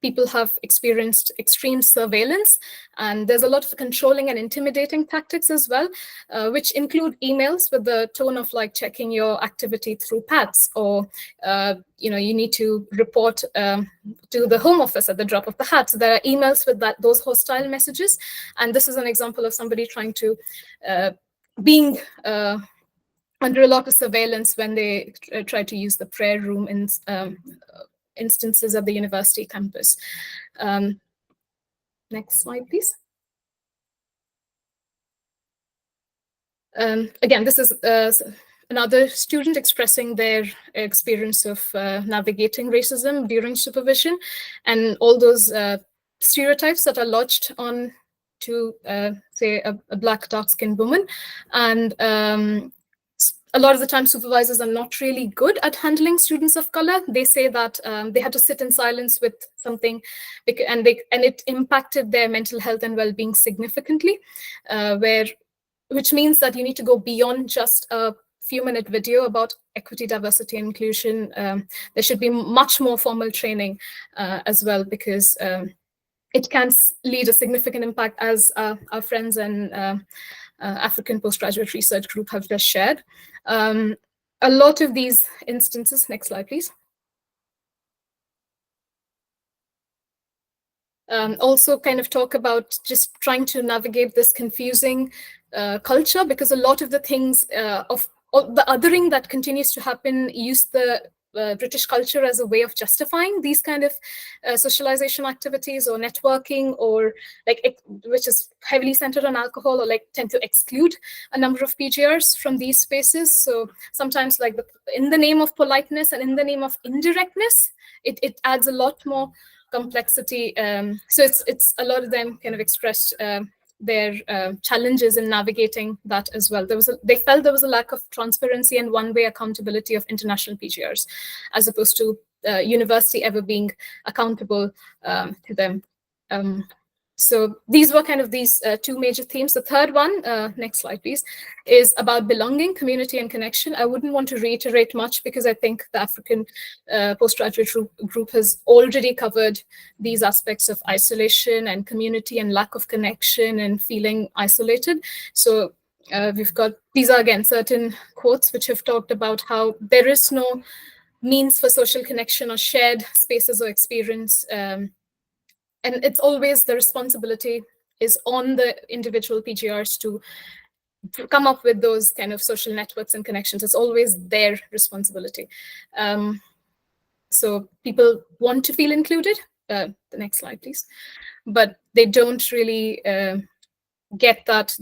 people have experienced extreme surveillance, and there's a lot of controlling and intimidating tactics as well, which include emails with the tone of like checking your activity through PATS, or you need to report to the Home Office at the drop of the hat. So there are emails with those hostile messages, and this is an example of somebody trying to being under a lot of surveillance when they try to use the prayer room in instances at the university campus. Next slide, please. Again, this is another student expressing their experience of navigating racism during supervision, and all those stereotypes that are lodged on to, say, a black, dark-skinned woman. And a lot of the time, supervisors are not really good at handling students of color. They say that they had to sit in silence with something, and it impacted their mental health and well-being significantly, which means that you need to go beyond just a few-minute video about equity, diversity, and inclusion. There should be much more formal training as well, because it can lead a significant impact, as our friends and African Postgraduate Research Group have just shared. A lot of these instances, next slide, please. Also kind of talk about just trying to navigate this confusing culture, because a lot of the things of the othering that continues to happen use the British culture as a way of justifying these kind of socialization activities or networking, or which is heavily centered on alcohol, or tend to exclude a number of PGRs from these spaces. So sometimes in the name of politeness and in the name of indirectness, it adds a lot more complexity. So it's a lot of them kind of expressed their challenges in navigating that as well. They felt there was a lack of transparency and one-way accountability of international PGRs, as opposed to university ever being accountable to them. So these were kind of these two major themes. The third one, next slide, please, is about belonging, community, and connection. I wouldn't want to reiterate much, because I think the African postgraduate group has already covered these aspects of isolation and community and lack of connection and feeling isolated. So we've got, these are again certain quotes which have talked about how there is no means for social connection or shared spaces or experience. And it's always the responsibility is on the individual PGRs to come up with those kind of social networks and connections. It's always their responsibility. So people want to feel included. The next slide, please. But they don't really get that.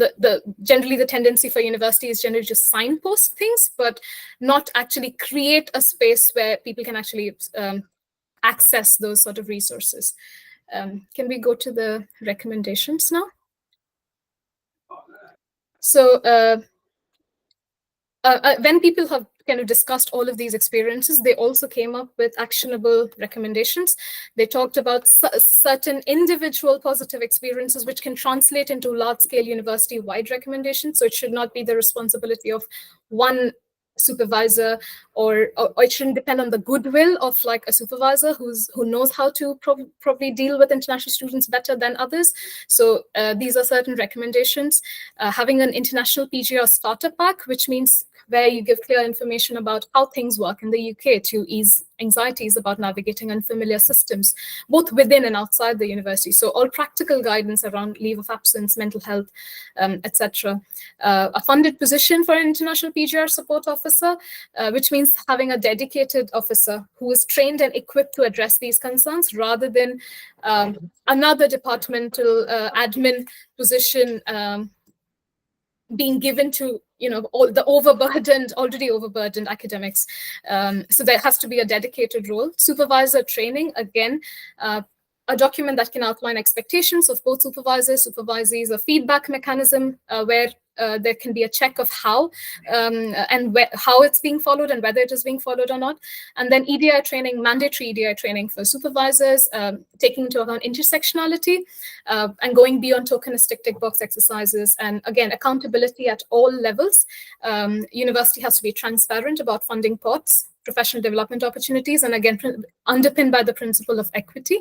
Generally, the tendency for university is generally just signpost things, but not actually create a space where people can actually access those sort of resources. Can we go to the recommendations now? So when people have kind of discussed all of these experiences, they also came up with actionable recommendations. They talked about certain individual positive experiences which can translate into large-scale university-wide recommendations. So it should not be the responsibility of one supervisor, or it shouldn't depend on the goodwill of a supervisor who knows how to probably deal with international students better than others. So these are certain recommendations. Having an international PGR starter pack, which means where you give clear information about how things work in the UK to ease anxieties about navigating unfamiliar systems, both within and outside the university. So all practical guidance around leave of absence, mental health, etc. A funded position for an international PGR support officer, which means having a dedicated officer who is trained and equipped to address these concerns, rather than another departmental admin position being given to all the already overburdened academics. So there has to be a dedicated role. Supervisor training, again, a document that can outline expectations of both supervisors, supervisees, a feedback mechanism where there can be a check of how and how it's being followed and whether it is being followed or not. And then EDI training, mandatory EDI training for supervisors, taking into account intersectionality and going beyond tokenistic tick box exercises. And again, accountability at all levels. University has to be transparent about funding pots, professional development opportunities, and again, underpinned by the principle of equity.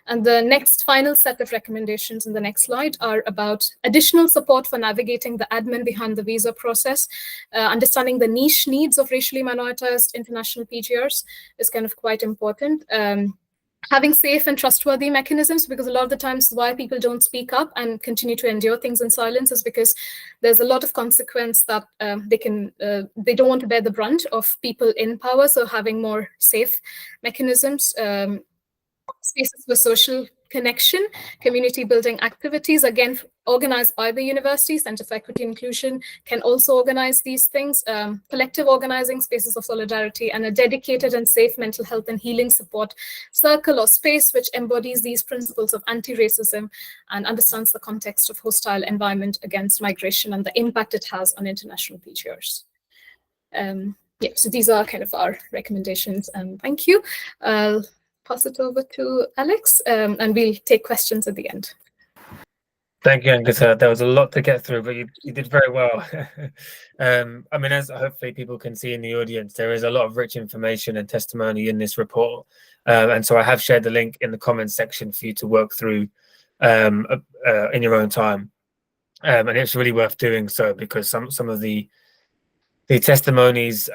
And the next final set of recommendations in the next slide are about additional support for navigating the admin behind the visa process. Understanding the niche needs of racially minoritized international PGRs is kind of quite important. Having safe and trustworthy mechanisms, because a lot of the times why people don't speak up and continue to endure things in silence is because there's a lot of consequence that they don't want to bear the brunt of people in power. So having more safe mechanisms, spaces for social connection, community building activities, again, organized by the university. Center for Equity and Inclusion can also organize these things, collective organizing, spaces of solidarity, and a dedicated and safe mental health and healing support circle or space which embodies these principles of anti-racism and understands the context of hostile environment against migration and the impact it has on international PGRs. Yeah, so these are kind of our recommendations. Thank you. I'll pass it over to Alex, and we'll take questions at the end. Thank you, Angita. There was a lot to get through, but you did very well. I mean, as hopefully people can see in the audience, there is a lot of rich information and testimony in this report. And so I have shared the link in the comments section for you to work through in your own time. And it's really worth doing so because some of the testimonies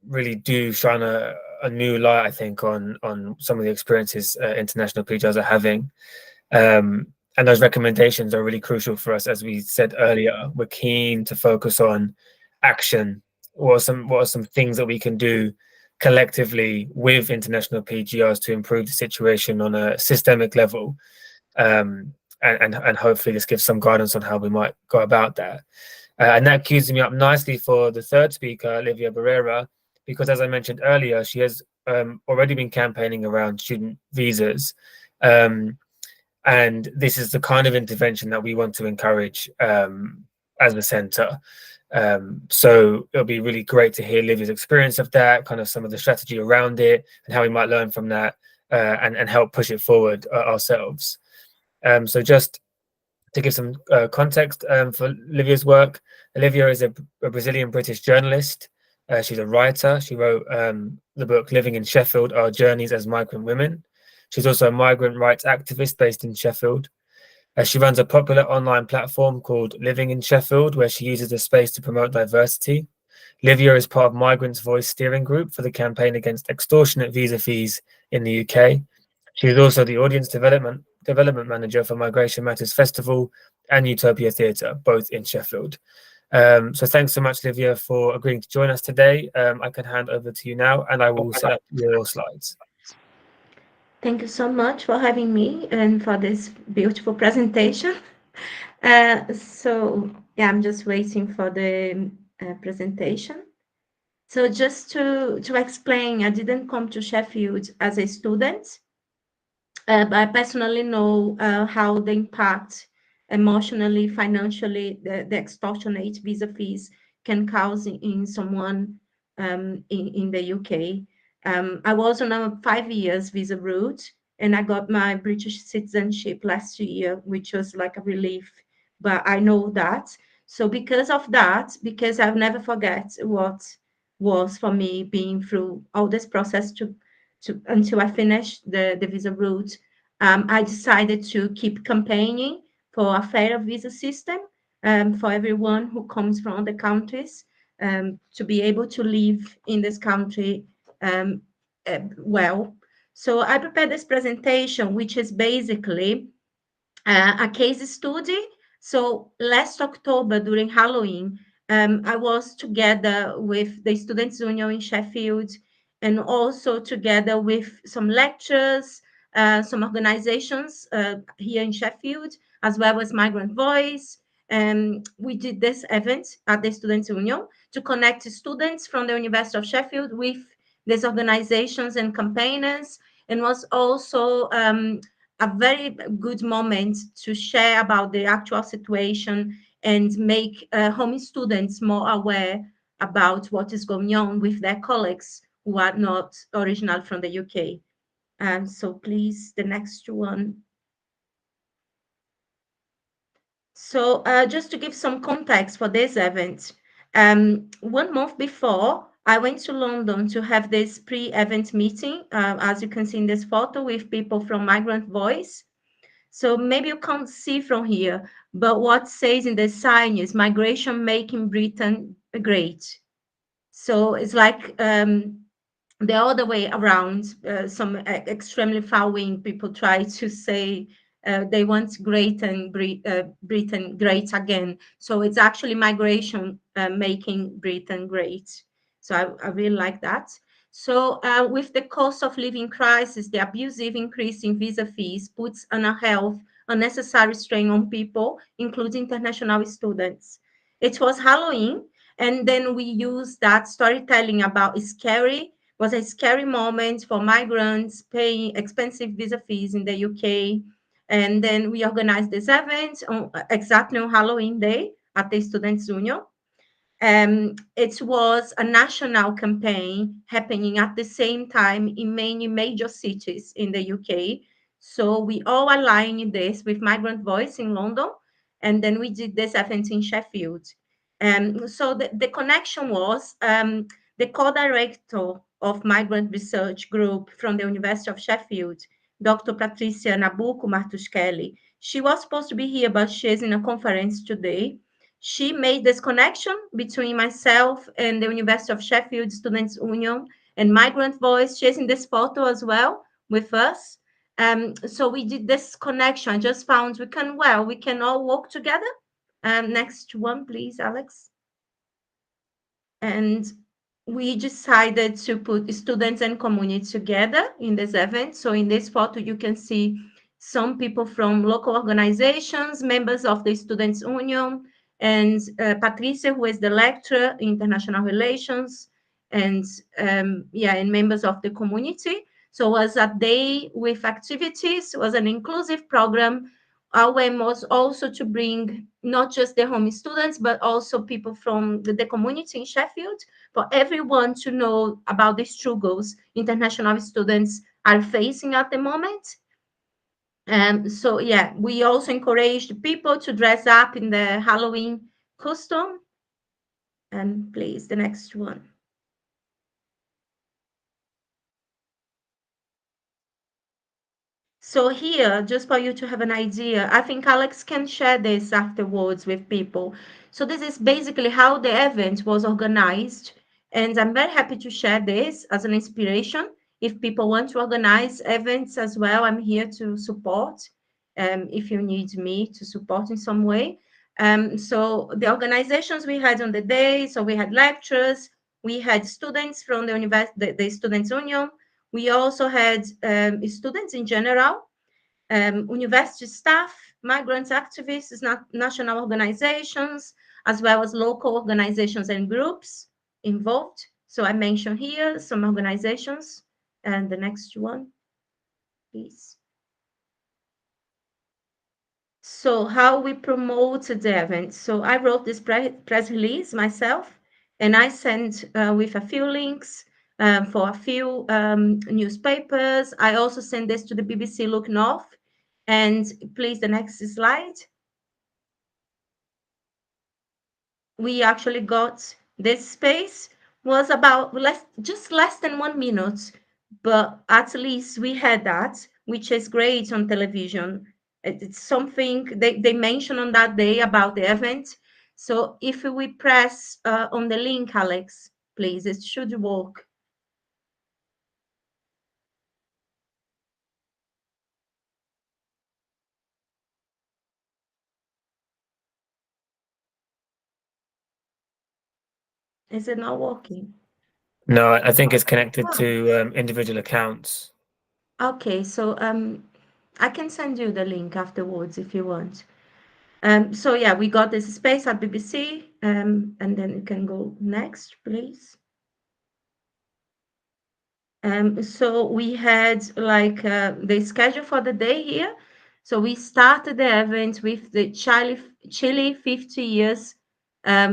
really do shine a new light, I think, on some of the experiences international PGRs are having. And those recommendations are really crucial for us. As we said earlier, we're keen to focus on action. What are some things that we can do collectively with international PGRs to improve the situation on a systemic level? And hopefully this gives some guidance on how we might go about that. And that cues me up nicely for the third speaker, Olivia Barrera, because as I mentioned earlier, she has already been campaigning around student visas. And this is the kind of intervention that we want to encourage as a centre. So it'll be really great to hear Livia's experience of that, kind of some of the strategy around it and how we might learn from that and help push it forward ourselves. So just to give some context for Livia's work, Olivia is a Brazilian-British journalist. She's a writer. She wrote the book Living in Sheffield, Our Journeys as Migrant Women. She's also a migrant rights activist based in Sheffield. She runs a popular online platform called Living in Sheffield, where she uses the space to promote diversity. Livia is part of Migrants' Voice Steering Group for the campaign against extortionate visa fees in the UK. She is also the audience development manager for Migration Matters Festival and Utopia Theatre, both in Sheffield. So thanks so much, Livia, for agreeing to join us today. I can hand over to you now, and I will set up your slides. Thank you so much for having me and for this beautiful presentation. So yeah, I'm just waiting for the presentation. So just to explain, I didn't come to Sheffield as a student, but I personally know how the impact emotionally, financially, the extortionate visa fees can cause in someone in the UK. I was on a 5 years visa route, and I got my British citizenship last year, which was like a relief. But I know that. So because of that, because I'll never forget what was for me being through all this process until I finished the visa route, I decided to keep campaigning for a fair visa system for everyone who comes from other countries to be able to live in this country well. So I prepared this presentation, which is basically a case study. So last October during Halloween, I was together with the Students' Union in Sheffield and also together with some lecturers, some organizations here in Sheffield, as well as Migrant Voice. We did this event at the Students' Union to connect students from the University of Sheffield with these organizations and campaigners, and was also a very good moment to share about the actual situation and make home students more aware about what is going on with their colleagues who are not original from the UK. So please, the next one. So just to give some context for this event, 1 month before, I went to London to have this pre-event meeting, as you can see in this photo, with people from Migrant Voice. So maybe you can't see from here, but what says in the sign is migration making Britain great. So it's like the other way around. Some extremely far-wing people try to say they want Britain great again. So it's actually migration making Britain great. So I really like that. So with the cost of living crisis, the abusive increase in visa fees puts on a health unnecessary strain on people, including international students. It was Halloween, and then we used that storytelling about scary was a scary moment for migrants paying expensive visa fees in the UK. And then we organized this event exactly on Halloween Day at the Students' Union. It was a national campaign happening at the same time in many major cities in the UK. So we all aligned this with Migrant Voice in London, and then we did this event in Sheffield. So the connection was the co-director of Migrant Research Group from the University of Sheffield, Dr. Patricia Nabuco Martuschelli. She was supposed to be here, but she's in a conference today. She made this connection between myself and the University of Sheffield Students' Union and Migrant Voice. She's in this photo as well with us. So we did this connection. I just found we can all work together. Next one, please, Alex. And we decided to put students and community together in this event. So in this photo, you can see some people from local organizations, members of the Students' Union, and Patricia, who is the lecturer in international relations, and and members of the community. So it was a day with activities, it was an inclusive program. Our aim was also to bring not just the home students, but also people from the community in Sheffield, for everyone to know about the struggles international students are facing at the moment. So yeah, we also encouraged people to dress up in the Halloween costume. And please, the next one. So here, just for you to have an idea, I think Alex can share this afterwards with people. So this is basically how the event was organized. And I'm very happy to share this as an inspiration. If people want to organize events as well, I'm here to support. If you need me to support in some way. So the organizations we had on the day, so we had lecturers, we had students from the university, the Students' Union, we also had students in general, university staff, migrant activists, national organizations, as well as local organizations and groups involved. So I mentioned here some organizations. And the next one, please. So how we promote the event. So I wrote this press release myself, and I sent with a few links for a few newspapers. I also sent this to the BBC Look North. And please, the next slide. We actually got this space, was about just less than 1 minute, but at least we had that, which is great on television. It's something they mentioned on that day about the event. So if we press on the link, Alex, please, it should work. Is it not working? No, I think it's connected to individual accounts. Okay, so I can send you the link afterwards if you want. So yeah, we got this space at BBC, and then you can go next, please. So we had like the schedule for the day here. So we started the event with the Chile 50 years,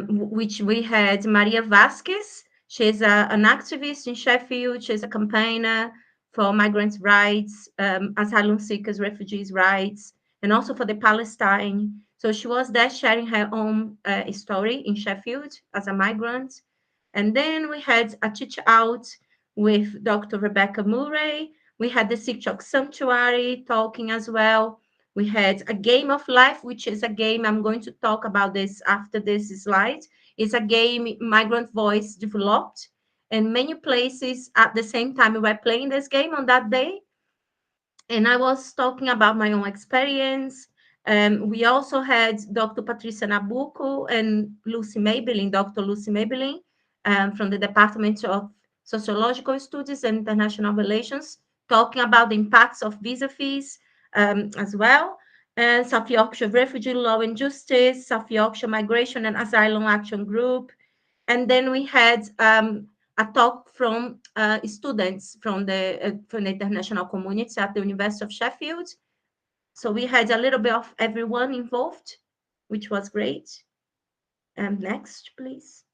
which we had Maria Vasquez. She's an activist in Sheffield. She's a campaigner for migrants' rights, asylum seekers, refugees' rights, and also for the Palestine. So she was there sharing her own story in Sheffield as a migrant. And then we had a chit out with Dr. Rebecca Murray. We had the Sikchok Sanctuary talking as well. We had a game of life, which is a game I'm going to talk about this after this slide. It's a game Migrant Voice developed, and many places at the same time we were playing this game on that day. And I was talking about my own experience. We also had Dr. Patricia Nabuco and Dr. Lucy Maybelline, from the Department of Sociological Studies and International Relations, talking about the impacts of visa fees as well. And South Yorkshire Refugee Law and Justice, South Yorkshire Migration and Asylum Action Group, and then we had a talk from students from the international community at the University of Sheffield. So we had a little bit of everyone involved, which was great. Next, please.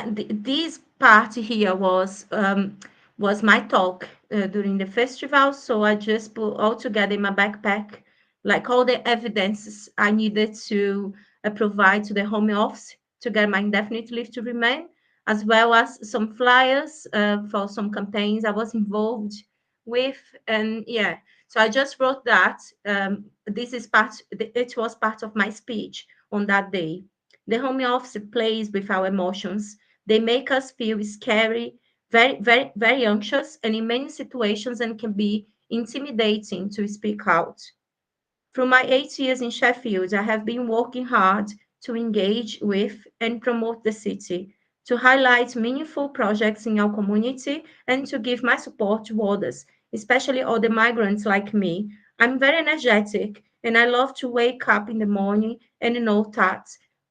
This part here was my talk during the festival. So I just put all together in my backpack, like all the evidences I needed to provide to the Home Office to get my indefinite leave to remain, as well as some flyers for some campaigns I was involved with. And yeah, so I just wrote that. This is part. It was part of my speech on that day. The Home Office plays with our emotions. They make us feel scary, very, very, very anxious, and in many situations, and can be intimidating to speak out. Through my 8 years in Sheffield, I have been working hard to engage with and promote the city, to highlight meaningful projects in our community, and to give my support to others, especially all the migrants like me. I'm very energetic and I love to wake up in the morning and know that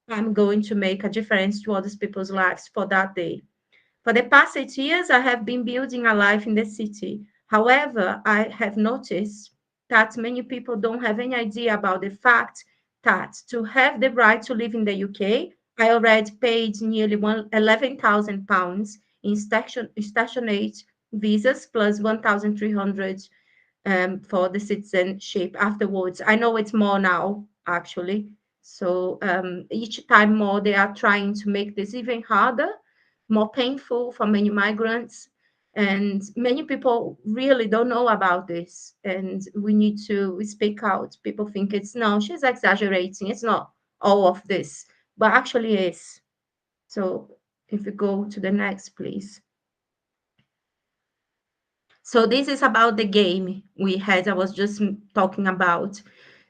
I'm going to make a difference to other people's lives for that day. For the past 8 years, I have been building a life in the city. However, I have noticed that many people don't have any idea about the fact that to have the right to live in the UK, I already paid nearly £11,000 in stationate visas plus 1,300 for the citizenship afterwards. I know it's more now, actually. So each time more, they are trying to make this even harder, more painful for many migrants. And many people really don't know about this. And we need to speak out. People think it's no, she's exaggerating. It's not all of this, but actually is. So if we go to the next, please. So this is about the game we had, I was just talking about.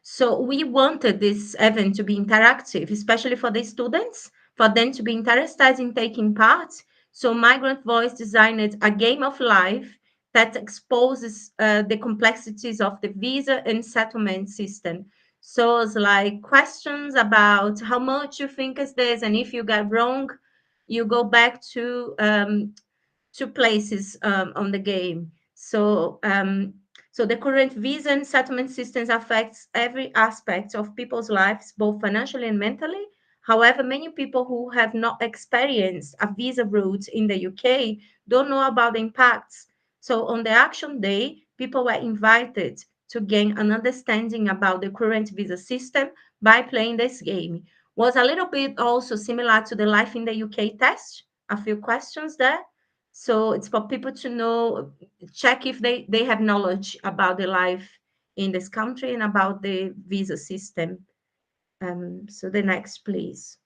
So we wanted this event to be interactive, especially for the students, for them to be interested in taking part. So Migrant Voice designed a game of life that exposes the complexities of the visa and settlement system. So it's like questions about how much you think is this, and if you get wrong, you go back to two places on the game. So the current visa and settlement systems affects every aspect of people's lives, both financially and mentally. However, many people who have not experienced a visa route in the UK don't know about the impacts. So on the action day, people were invited to gain an understanding about the current visa system by playing this game. Was a little bit also similar to the Life in the UK test, a few questions there. So it's for people to know, check if they have knowledge about the life in this country and about the visa system. So the next, please.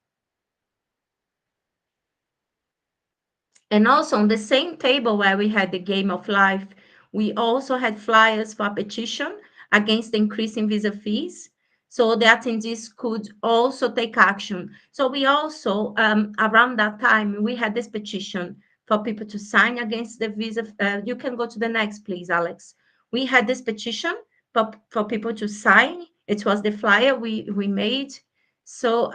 And also on the same table where we had the game of life, we also had flyers for a petition against the increase in visa fees. So the attendees could also take action. So we also, around that time, we had this petition for people to sign against the visa. You can go to the next, please, Alex. We had this petition for people to sign. It was the flyer we made. So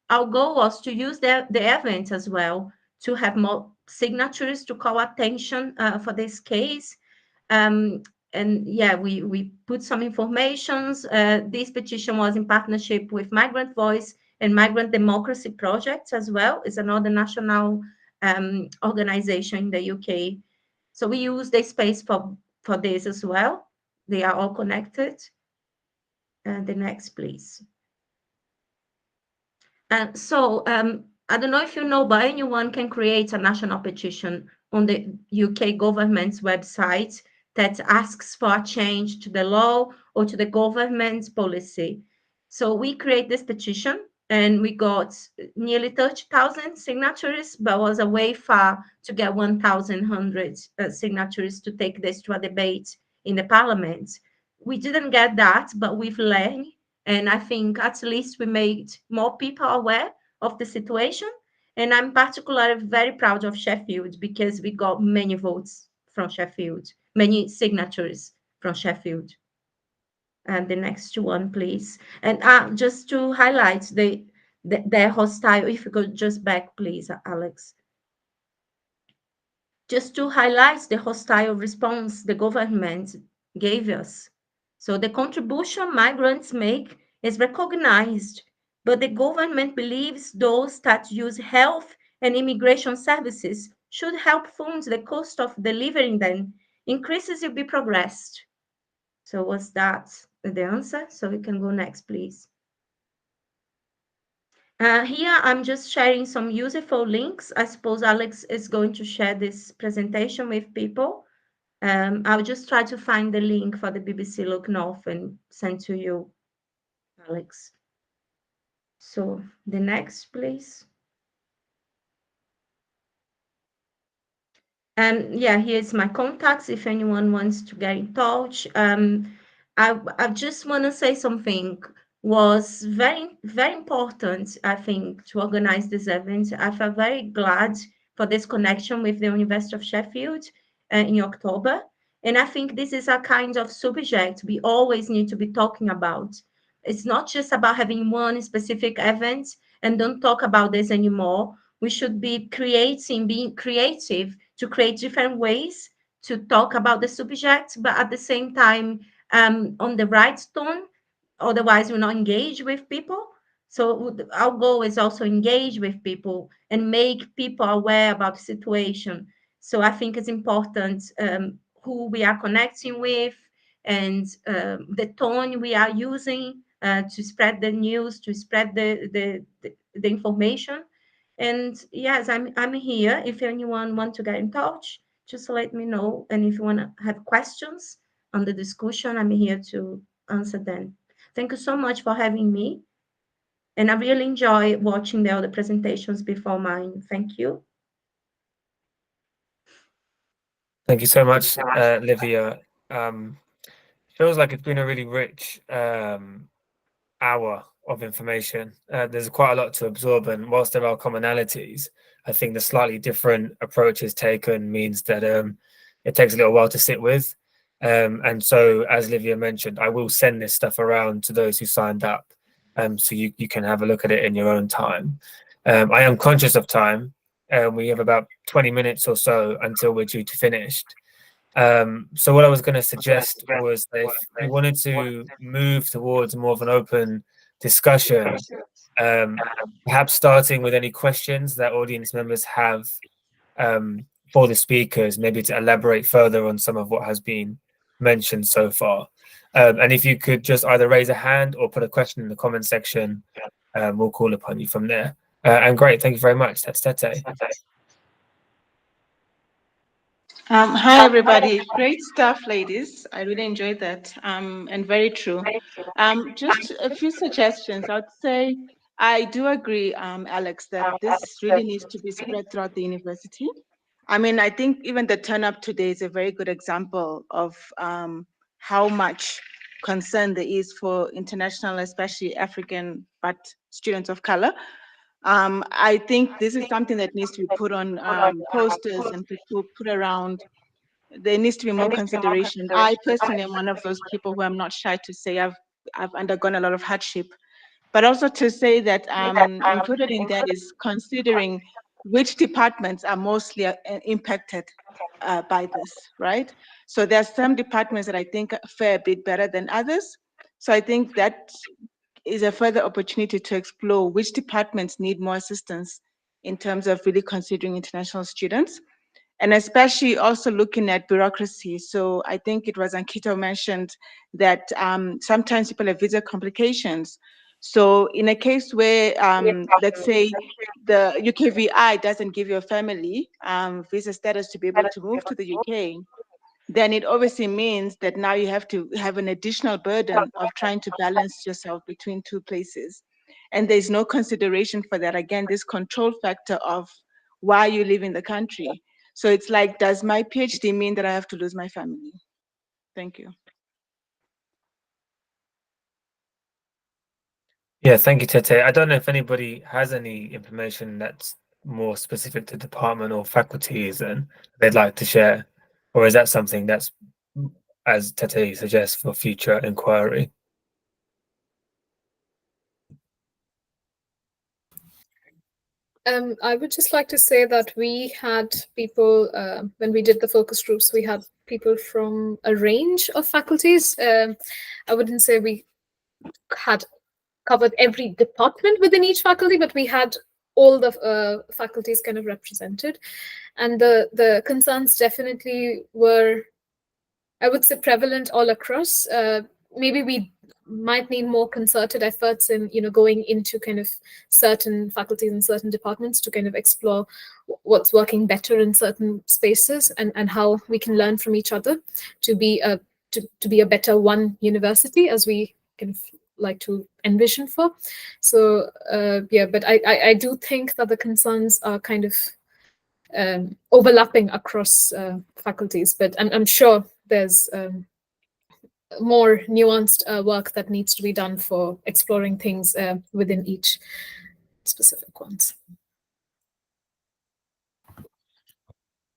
our goal was to use the event as well to have more signatures to call attention for this case. And yeah, we put some informations. This petition was in partnership with Migrant Voice and Migrant Democracy Project as well. It's another national organization in the UK. So we use the space for this as well. They are all connected. The next, please. And so I don't know if you know, but anyone can create a national petition on the UK government's website that asks for a change to the law or to the government's policy. So we create this petition and we got nearly 30,000 signatures, but was a way far to get 1,100 signatures to take this to a debate in the parliament. We didn't get that, but we've learned, and I think at least we made more people aware of the situation. And I'm particularly very proud of Sheffield because we got many votes from Sheffield, many signatures from Sheffield. And the next one, please. And just to highlight the hostile, if you could just back, please, Alex. Just to highlight the hostile response the government gave us. So the contribution migrants make is recognized, but the government believes those that use health and immigration services should help fund the cost of delivering them. Increases will be progressed. So was that the answer? So we can go next, please. Here, I'm just sharing some useful links. I suppose Alex is going to share this presentation with people. I'll just try to find the link for the BBC Look North and send to you, Alex. So the next, please. And yeah, here's my contacts if anyone wants to get in touch. I just want to say something was very, very important, I think, to organize this event. I felt very glad for this connection with the University of Sheffield in October. And I think this is a kind of subject we always need to be talking about. It's not just about having one specific event and don't talk about this anymore. We should be being creative to create different ways to talk about the subject, but at the same time, on the right tone. Otherwise, we're not engaged with people. So our goal is also engage with people and make people aware about the situation. So I think it's important who we are connecting with and the tone we are using to spread the news, to spread the information. And yes, I'm here. If anyone want to get in touch, just let me know. And if you want to have questions on the discussion, I'm here to answer them. Thank you so much for having me. And I really enjoy watching the other presentations before mine. Thank you. Thank you so much, Livia. Feels like it's been a really rich hour of information. There's quite a lot to absorb, and whilst there are commonalities, I think the slightly different approaches taken means that it takes a little while to sit with. And so, as Livia mentioned, I will send this stuff around to those who signed up, so you can have a look at it in your own time. I am conscious of time. We have about 20 minutes or so until we're due to finish. So what I was going to suggest was that if we wanted to move towards more of an open discussion, perhaps starting with any questions that audience members have for the speakers, maybe to elaborate further on some of what has been mentioned so far. And if you could just either raise a hand or put a question in the comment section, we'll call upon you from there. And great, thank you very much. That's Tete. Hi, everybody. Great stuff, ladies. I really enjoyed that and very true. Just a few suggestions. I would say I do agree, Alex, that this really needs to be spread throughout the university. I mean, I think even the turn up today is a very good example of how much concern there is for international, especially African, but students of color. I think this is something that needs to be put on posters and people put around. There needs to be more consideration. I personally am one of those people who I'm not shy to say I've undergone a lot of hardship, but also to say that included in that is considering which departments are mostly impacted by this, right? So there are some departments that I think fare a bit better than others. So I think that is a further opportunity to explore which departments need more assistance in terms of really considering international students, and especially also looking at bureaucracy. So I think it was Ankito mentioned that sometimes people have visa complications. So in a case where, let's say, the UKVI doesn't give your family visa status to be able to move to the UK, then it obviously means that now you have to have an additional burden of trying to balance yourself between two places. And there's no consideration for that. Again, this control factor of why you live in the country. So it's like, does my PhD mean that I have to lose my family? Thank you. Yeah, thank you, Tete. I don't know if anybody has any information that's more specific to department or faculties and they'd like to share, or is that something that's, as Tete suggests, for future inquiry? I would just like to say that we had people, when we did the focus groups, we had people from a range of faculties. I wouldn't say we had covered every department within each faculty, but we had all the faculties kind of represented. And the concerns definitely were, I would say, prevalent all across. Maybe we might need more concerted efforts in, going into kind of certain faculties and certain departments to kind of explore what's working better in certain spaces and how we can learn from each other to be a better one university, as we kind of like to envision for. So yeah, but I do think that the concerns are kind of overlapping across faculties, but I'm sure there's more nuanced work that needs to be done for exploring things within each specific ones.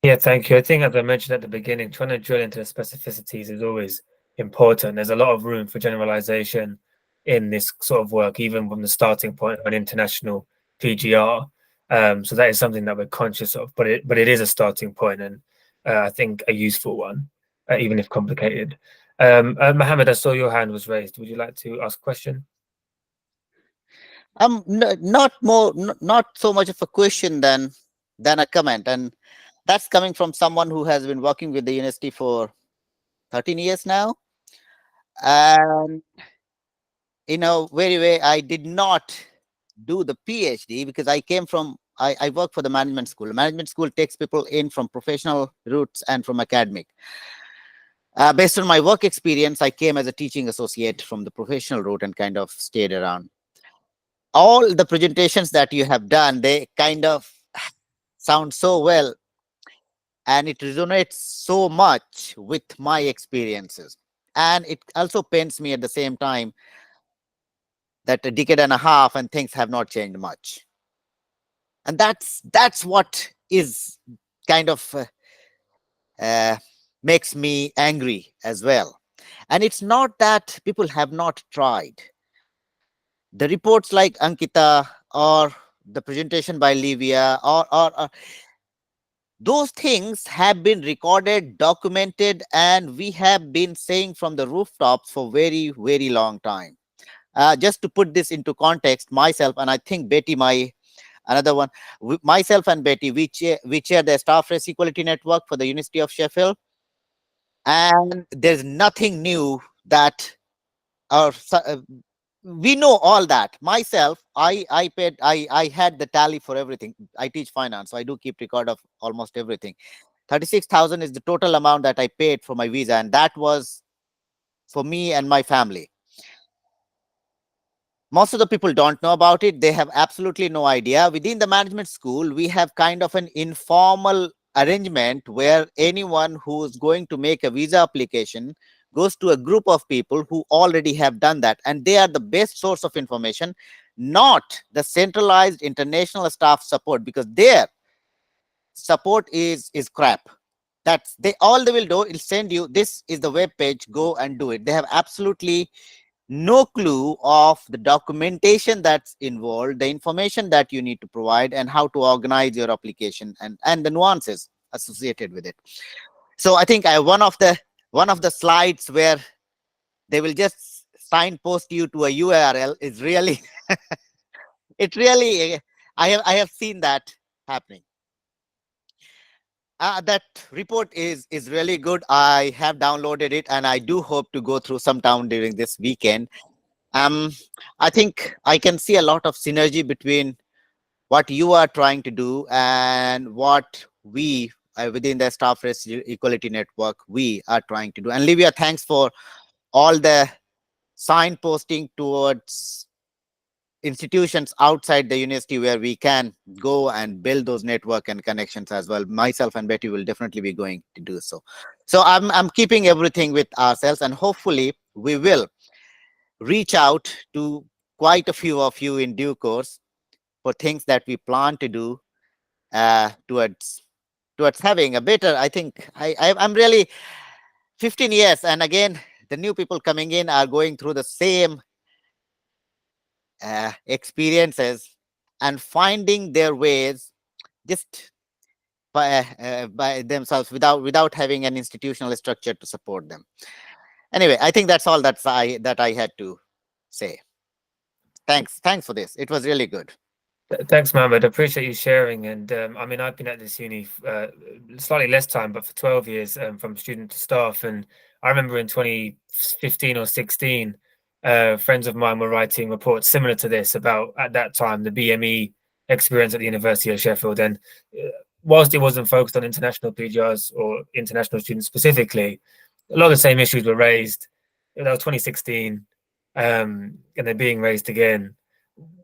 Yeah, thank you. I think, as I mentioned at the beginning, trying to drill into the specificities is always important. There's a lot of room for generalization in this sort of work, even from the starting point of an international PGR. So that is something that we're conscious of, but it is a starting point, and I think a useful one, even if complicated. Mohammed, I saw your hand was raised. Would you like to ask a question? Not so much of a question than a comment, and that's coming from someone who has been working with the university for 13 years now. And in a very way, I did not do the PhD because I work for the management school. Management school takes people in from professional routes and from academic. Based on my work experience, I came as a teaching associate from the professional route and kind of stayed around. All the presentations that you have done, they kind of sound so well, and it resonates so much with my experiences. And it also pains me at the same time that a decade and a half and things have not changed much. And that's what is kind of makes me angry as well. And it's not that people have not tried. The reports like Ankita or the presentation by Livia or those things have been recorded, documented, and we have been saying from the rooftops for very, very long time. Just to put this into context, myself and I think Betty, another one, myself and Betty, we chair the Staff Race Equality Network for the University of Sheffield. And there's nothing new that we know all that. Myself, I had the tally for everything. I teach finance, so I do keep record of almost everything. 36,000 is the total amount that I paid for my visa, and that was for me and my family. Most of the people don't know about it. They have absolutely no idea. Within the management school, we have kind of an informal arrangement where anyone who's going to make a visa application goes to a group of people who already have done that, and they are the best source of information, not the centralized international staff support, because their support is crap. All they will do is send you, this is the web page, go and do it. They have absolutely no clue of the documentation that's involved, the information that you need to provide, and how to organize your application, and the nuances associated with it. So I think one of the slides where they will just signpost you to a URL is really it really I have seen that happening. That report is really good. I have downloaded it, and I do hope to go through some time during this weekend. I think I can see a lot of synergy between what you are trying to do and what we within the Staff Race Equality Network we are trying to do. And Livia, thanks for all the signposting towards institutions outside the university where we can go and build those network and connections as well. Myself and Betty will definitely be going to do so. So I'm keeping everything with ourselves, and hopefully we will reach out to quite a few of you in due course for things that we plan to do towards having a better. I think I'm really 15 years, and again the new people coming in are going through the same experiences and finding their ways just by themselves without having an institutional structure to support them. Anyway, I think that's all that I had to say. Thanks for this. It was really good. Thanks, Mohammed. I appreciate you sharing. And I mean, I've been at this uni slightly less time, but for 12 years from student to staff. And I remember in 2015 or 16, friends of mine were writing reports similar to this about, at that time, the BME experience at the University of Sheffield. And whilst it wasn't focused on international PGRs or international students specifically, a lot of the same issues were raised. That was 2016, and they're being raised again.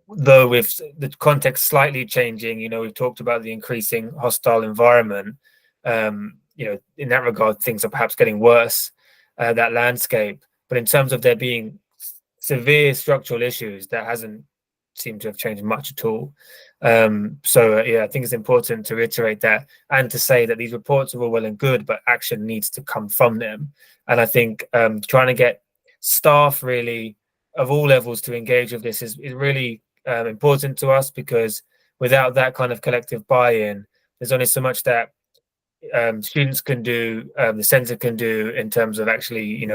Though with the context slightly changing, we've talked about the increasing hostile environment. In that regard, things are perhaps getting worse, that landscape. But in terms of there being severe structural issues, that hasn't seemed to have changed much at all. I think it's important to reiterate that and to say that these reports are all well and good, but action needs to come from them. And I think trying to get staff really of all levels to engage with this is really important to us, because without that kind of collective buy-in, there's only so much that students can do, the centre can do in terms of actually,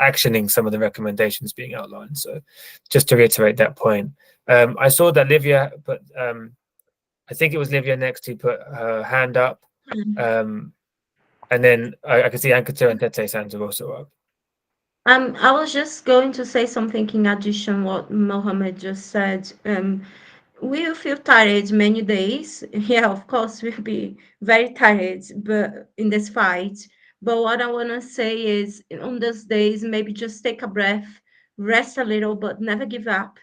actioning some of the recommendations being outlined. So just to reiterate that point, I saw that Livia put, I think it was Livia next who put her hand up, and then I can see Ankita and Tete's hands are also up. I was just going to say something in addition what Mohammed just said. We will feel tired many days. Yeah, of course, we'll be very tired, but in this fight. But what I want to say is, on those days, maybe just take a breath, rest a little, but never give up.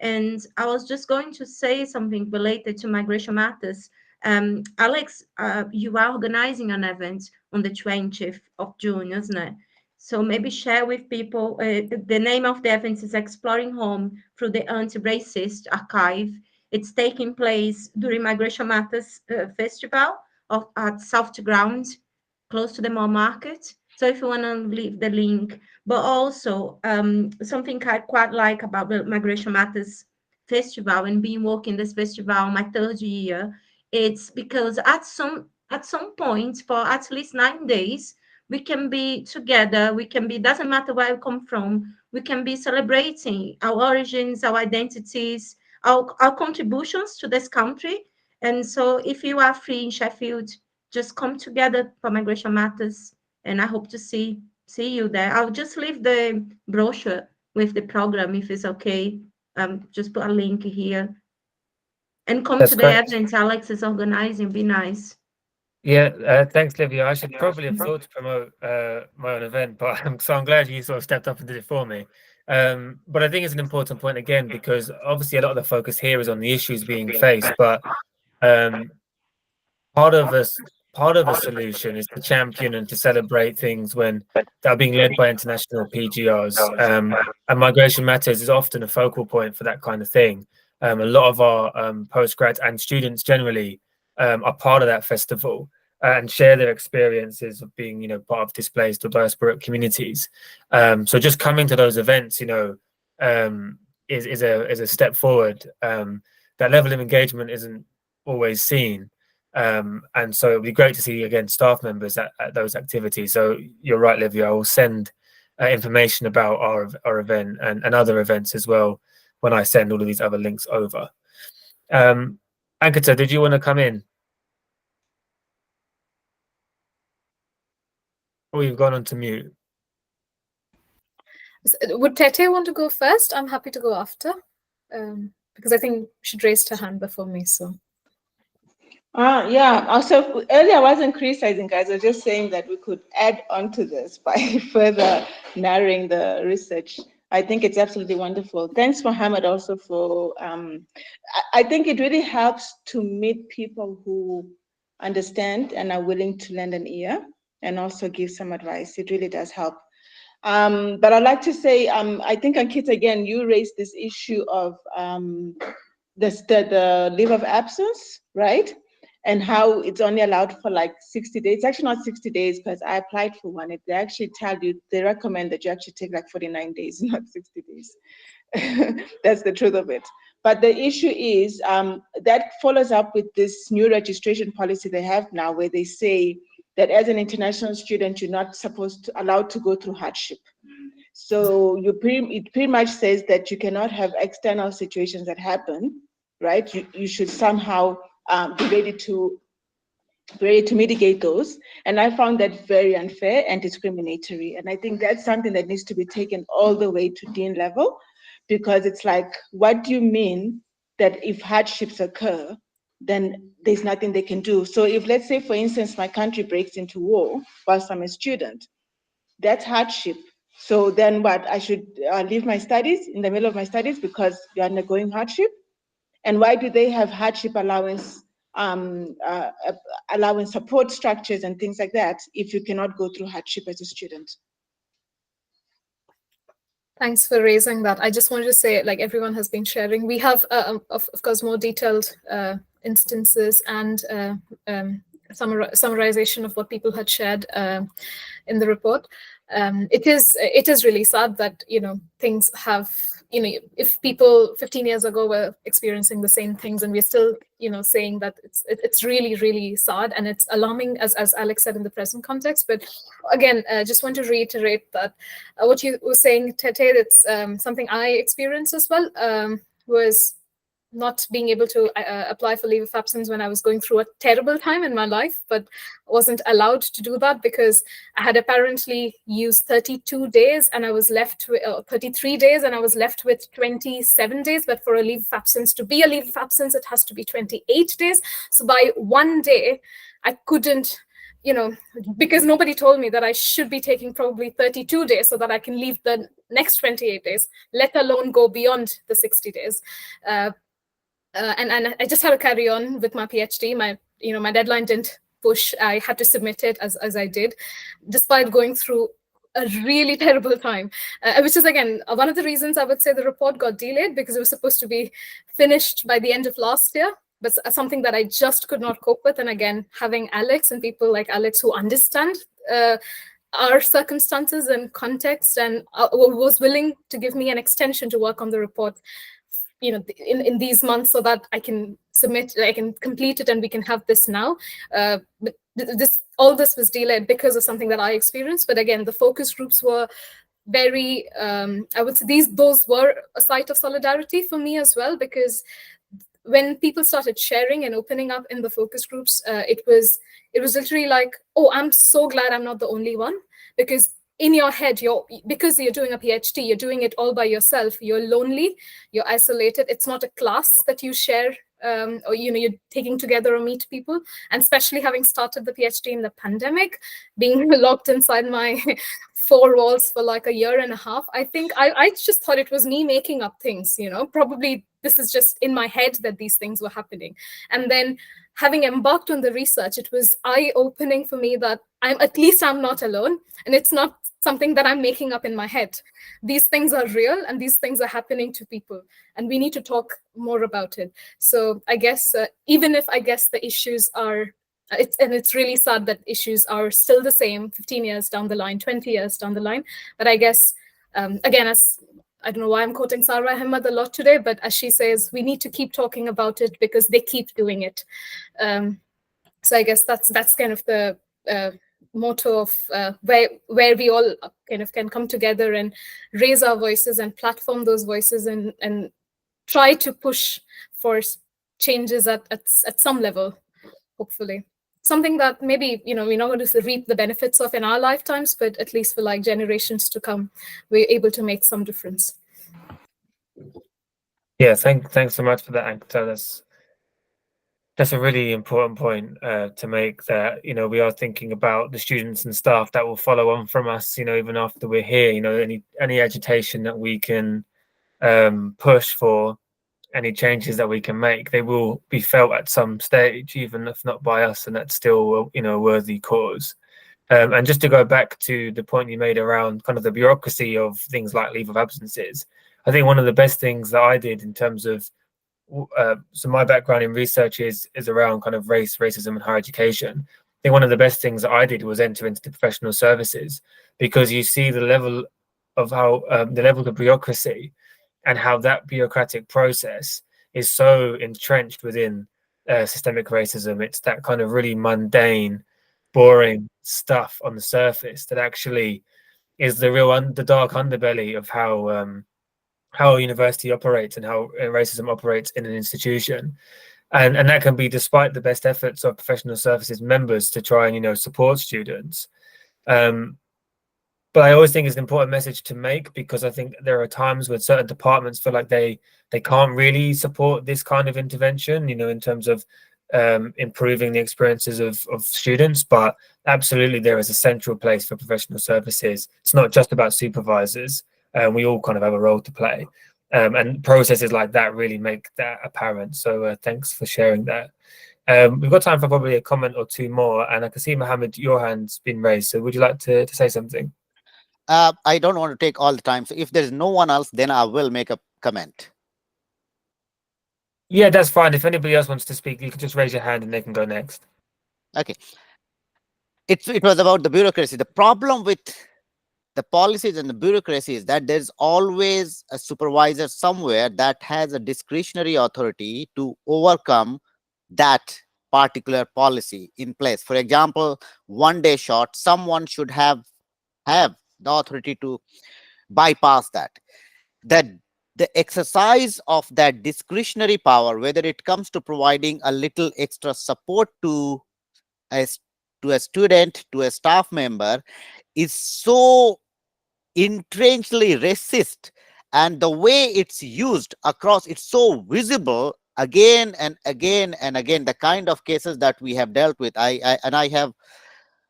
And I was just going to say something related to migration matters. Alex, you are organizing an event on the 20th of June, isn't it? So maybe share with people. The name of the event is Exploring Home Through the Anti-Racist Archive. It's taking place during Migration Matters Festival at South Ground, close to the mall market. So if you want to leave the link, but also something I quite like about the Migration Matters Festival and being working this festival my third year, it's because at some point for at least 9 days, we can be together, doesn't matter where we come from, we can be celebrating our origins, our identities, our contributions to this country. And so if you are free in Sheffield, just come together for Migration Matters, and I hope to see you there. I'll just leave the brochure with the program if it's okay. Just put a link here. And come That's to the great. event Alex is organizing, be nice. Yeah, thanks, Livia. I should probably have thought to promote my own event, but I'm glad you sort of stepped up and did it for me. But I think it's an important point again, because obviously a lot of the focus here is on the issues being faced, but part of a solution is to champion and to celebrate things that are being led by international PGRs. And Migration Matters is often a focal point for that kind of thing. A lot of our postgrads and students generally are part of that festival and share their experiences of being, part of displaced or diasporic communities. So just coming to those events, is a step forward. That level of engagement isn't always seen. And so it'd be great to see again staff members at those activities. So you're right, Livia. I will send information about our event and other events as well when I send all of these other links over. Ankita, did you want to come in? Oh, you've gone on to mute. Would Tete want to go first? I'm happy to go after, because I think she'd raised her hand before me. So. Yeah. Also, earlier I wasn't criticizing, guys. I was just saying that we could add on to this by further narrowing the research. I think it's absolutely wonderful. Thanks, Mohammed, also for. I think it really helps to meet people who understand and are willing to lend an ear and also give some advice. It really does help. But I'd like to say, I think, Ankita, again, you raised this issue of the leave of absence, right? And how it's only allowed for like 60 days. It's actually not 60 days because I applied for one. They actually tell you, they recommend that you actually take like 49 days, not 60 days. That's the truth of it. But the issue is that follows up with this new registration policy they have now, where they say that as an international student, you're not allowed to go through hardship. So it pretty much says that you cannot have external situations that happen, right? You should somehow be ready to mitigate those. And I found that very unfair and discriminatory. And I think that's something that needs to be taken all the way to dean level, because it's like, what do you mean that if hardships occur, then there's nothing they can do? So if, let's say, for instance, my country breaks into war whilst I'm a student, that's hardship. So then what? I should leave my studies in the middle of my studies because you're undergoing hardship? And why do they have hardship allowance, allowing support structures and things like that if you cannot go through hardship as a student? Thanks for raising that. I just wanted to say, like everyone has been sharing, we have, of course, more detailed instances and summarization of what people had shared in the report. It is really sad that, things have, if people 15 years ago were experiencing the same things, and we're still, saying that it's really, really sad, and it's alarming, as Alex said, in the present context. But again, just want to reiterate that what you were saying, Tete, it's something I experienced as well, was not being able to apply for leave of absence when I was going through a terrible time in my life, but wasn't allowed to do that because I had apparently used 32 days and I was left with 33 days and I was left with 27 days. But for a leave of absence to be a leave of absence, it has to be 28 days. So by one day, I couldn't, because nobody told me that I should be taking probably 32 days so that I can leave the next 28 days, let alone go beyond the 60 days. And I just had to carry on with my PhD. My deadline didn't push. I had to submit it as I did, despite going through a really terrible time, which is, again, one of the reasons I would say the report got delayed, because it was supposed to be finished by the end of last year, but something that I just could not cope with. And again, having Alex and people like Alex who understand our circumstances and context and was willing to give me an extension to work on the report, in these months, so that I can submit, I can complete it, and we can have this now. But all this was delayed because of something that I experienced. But again, the focus groups were very, I would say those were a site of solidarity for me as well, because when people started sharing and opening up in the focus groups, it was literally like, oh, I'm so glad I'm not the only one, because in your head, because you're doing a PhD, you're doing it all by yourself. You're lonely, you're isolated. It's not a class that you share, or you're taking together or meet people. And especially having started the PhD in the pandemic, being locked inside my 4 walls for like a year and a half, I think I just thought it was me making up things. Probably this is just in my head that these things were happening. And then having embarked on the research, it was eye-opening for me that I'm not alone, and it's not something that I'm making up in my head. These things are real, and these things are happening to people, and we need to talk more about it. So I guess even if the issues are, it's really sad that issues are still the same 15 years down the line, 20 years down the line. But I guess, again, as I don't know why I'm quoting Sarah Ahmed a lot today, but as she says, we need to keep talking about it because they keep doing it. So I guess that's kind of the motto of where we all kind of can come together and raise our voices and platform those voices and try to push for changes at some level, hopefully. Something that maybe, we're not going to reap the benefits of in our lifetimes, but at least for like generations to come, we're able to make some difference. Yeah, thanks so much for that, Ankita. That's a really important point to make, that, we are thinking about the students and staff that will follow on from us, even after we're here, any agitation that we can push for, any changes that we can make, they will be felt at some stage, even if not by us, and that's still, a worthy cause. And just to go back to the point you made around kind of the bureaucracy of things like leave of absences, I think one of the best things that I did in terms of, so my background in research is around kind of racism and higher education. I think one of the best things that I did was enter into the professional services, because you see the level of how the level of bureaucracy and how that bureaucratic process is so entrenched within systemic racism. It's that kind of really mundane, boring stuff on the surface that actually is the dark underbelly of how a university operates and how racism operates in an institution. And that can be despite the best efforts of professional services members to try and support students. But I always think it's an important message to make, because I think there are times when certain departments feel like they can't really support this kind of intervention, in terms of improving the experiences of students. But absolutely, there is a central place for professional services. It's not just about supervisors. We all kind of have a role to play. And processes like that really make that apparent. So thanks for sharing that. We've got time for probably a comment or two more. And I can see, Mohammed, your hand's been raised. So would you like to say something? I don't want to take all the time. So if there's no one else, then I will make a comment. Yeah, that's fine. If anybody else wants to speak, you can just raise your hand and they can go next. Okay. It was about the bureaucracy. The problem with the policies and the bureaucracy is that there's always a supervisor somewhere that has a discretionary authority to overcome that particular policy in place. For example, 1 day short, someone should have the authority to bypass that. The exercise of that discretionary power, whether it comes to providing a little extra support to a student, to a staff member, is so entrenchedly racist, and the way it's used across, it's so visible again and again and again. The kind of cases that we have dealt with, I have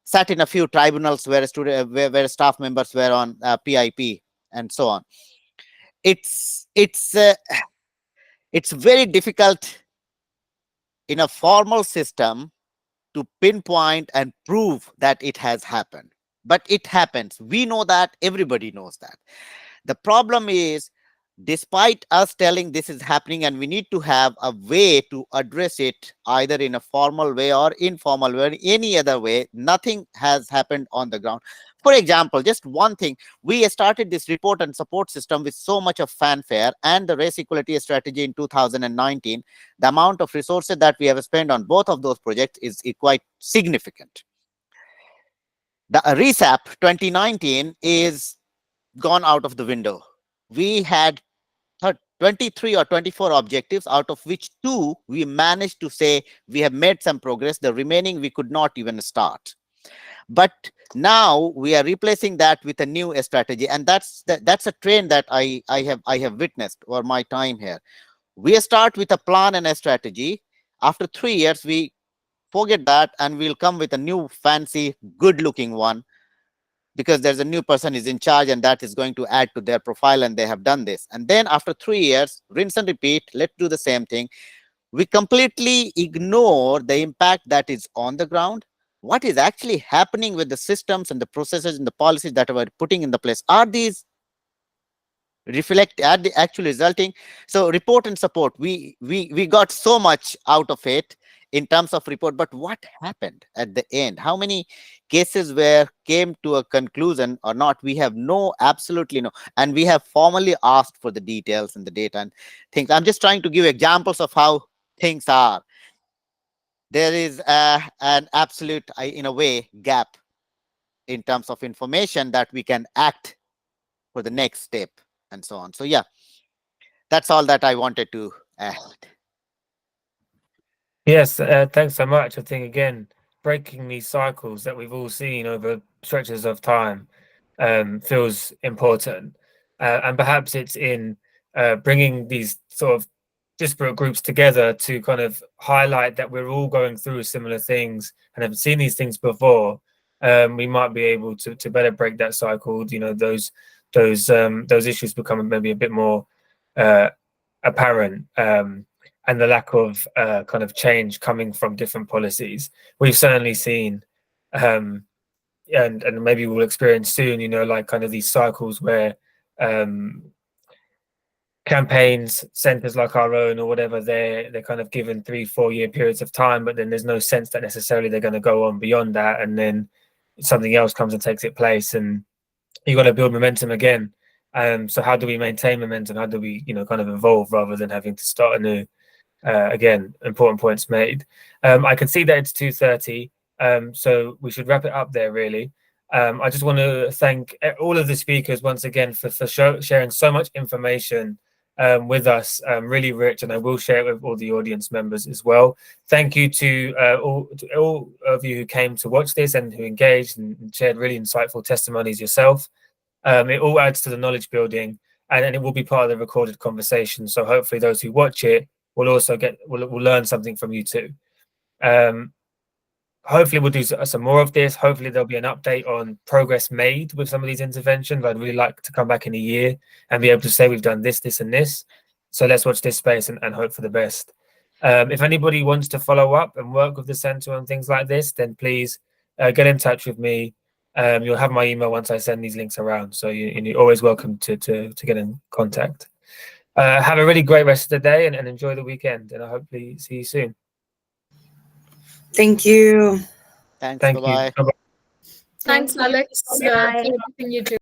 sat in a few tribunals where where staff members were on PIP and so on. It's very difficult in a formal system to pinpoint and prove that it has happened, but it happens. We know that, everybody knows that. The problem is, despite us telling this is happening, and we need to have a way to address it, either in a formal way or informal way, or any other way, nothing has happened on the ground. For example, just one thing, we started this report and support system with so much of fanfare, and the race equality strategy in 2019, the amount of resources that we have spent on both of those projects is quite significant. The RESAP 2019 is gone out of the window. We had 23 or 24 objectives, out of which 2 we managed to say we have made some progress. The remaining we could not even start. But now we are replacing that with a new strategy, and that's a trend that I have witnessed over my time here. We start with a plan and a strategy. After 3 years, we forget that and we'll come with a new fancy, good-looking one, because there's a new person is in charge and that is going to add to their profile, and they have done this. And then after 3 years, rinse and repeat, let's do the same thing. We completely ignore the impact that is on the ground. What is actually happening with the systems and the processes and the policies that we're putting in the place? Are these are they actually resulting? So report and support, we got so much out of it. in terms of report, but what happened at the end? How many cases were came to a conclusion or not? We have absolutely no, and we have formally asked for the details and the data and things. I'm just trying to give examples of how things are. There is an absolute, in a way, gap in terms of information that we can act for the next step and so on. So yeah, that's all that I wanted to add. Yes, thanks so much. I think, again, breaking these cycles that we've all seen over stretches of time feels important. And perhaps it's in bringing these sort of disparate groups together to kind of highlight that we're all going through similar things and have seen these things before. We might be able to better break that cycle. You know, those issues become maybe a bit more apparent. And the lack of kind of change coming from different policies. We've certainly seen, and maybe we'll experience soon, you know, like kind of these cycles where campaigns, centers like our own or whatever, they're kind of given 3-4 year periods of time, but then there's no sense that necessarily they're going to go on beyond that, and then something else comes and takes its place, and you got to build momentum again. So how do we maintain momentum? How do we, you know, kind of evolve rather than having to start anew? Again, important points made. I can see that it's 2:30, so we should wrap it up there, really. I just want to thank all of the speakers once again for sharing so much information with us, really rich, and I will share it with all the audience members as well. Thank you to all of you who came to watch this and who engaged and shared really insightful testimonies yourself. It all adds to the knowledge building, and it will be part of the recorded conversation. So hopefully those who watch it will also will learn something from you too. Hopefully we'll do some more of this. Hopefully there'll be an update on progress made with some of these interventions. I'd really like to come back in a year and be able to say we've done this, this, and this. So let's watch this space and hope for the best. If anybody wants to follow up and work with the center on things like this, then please get in touch with me. You'll have my email once I send these links around. So you're always welcome to get in contact. Have a really great rest of the day and enjoy the weekend. And I hopefully see you soon. Thank you. Thanks. Thank Bye-bye. you. Bye-bye. Thanks, Alex, for everything you do.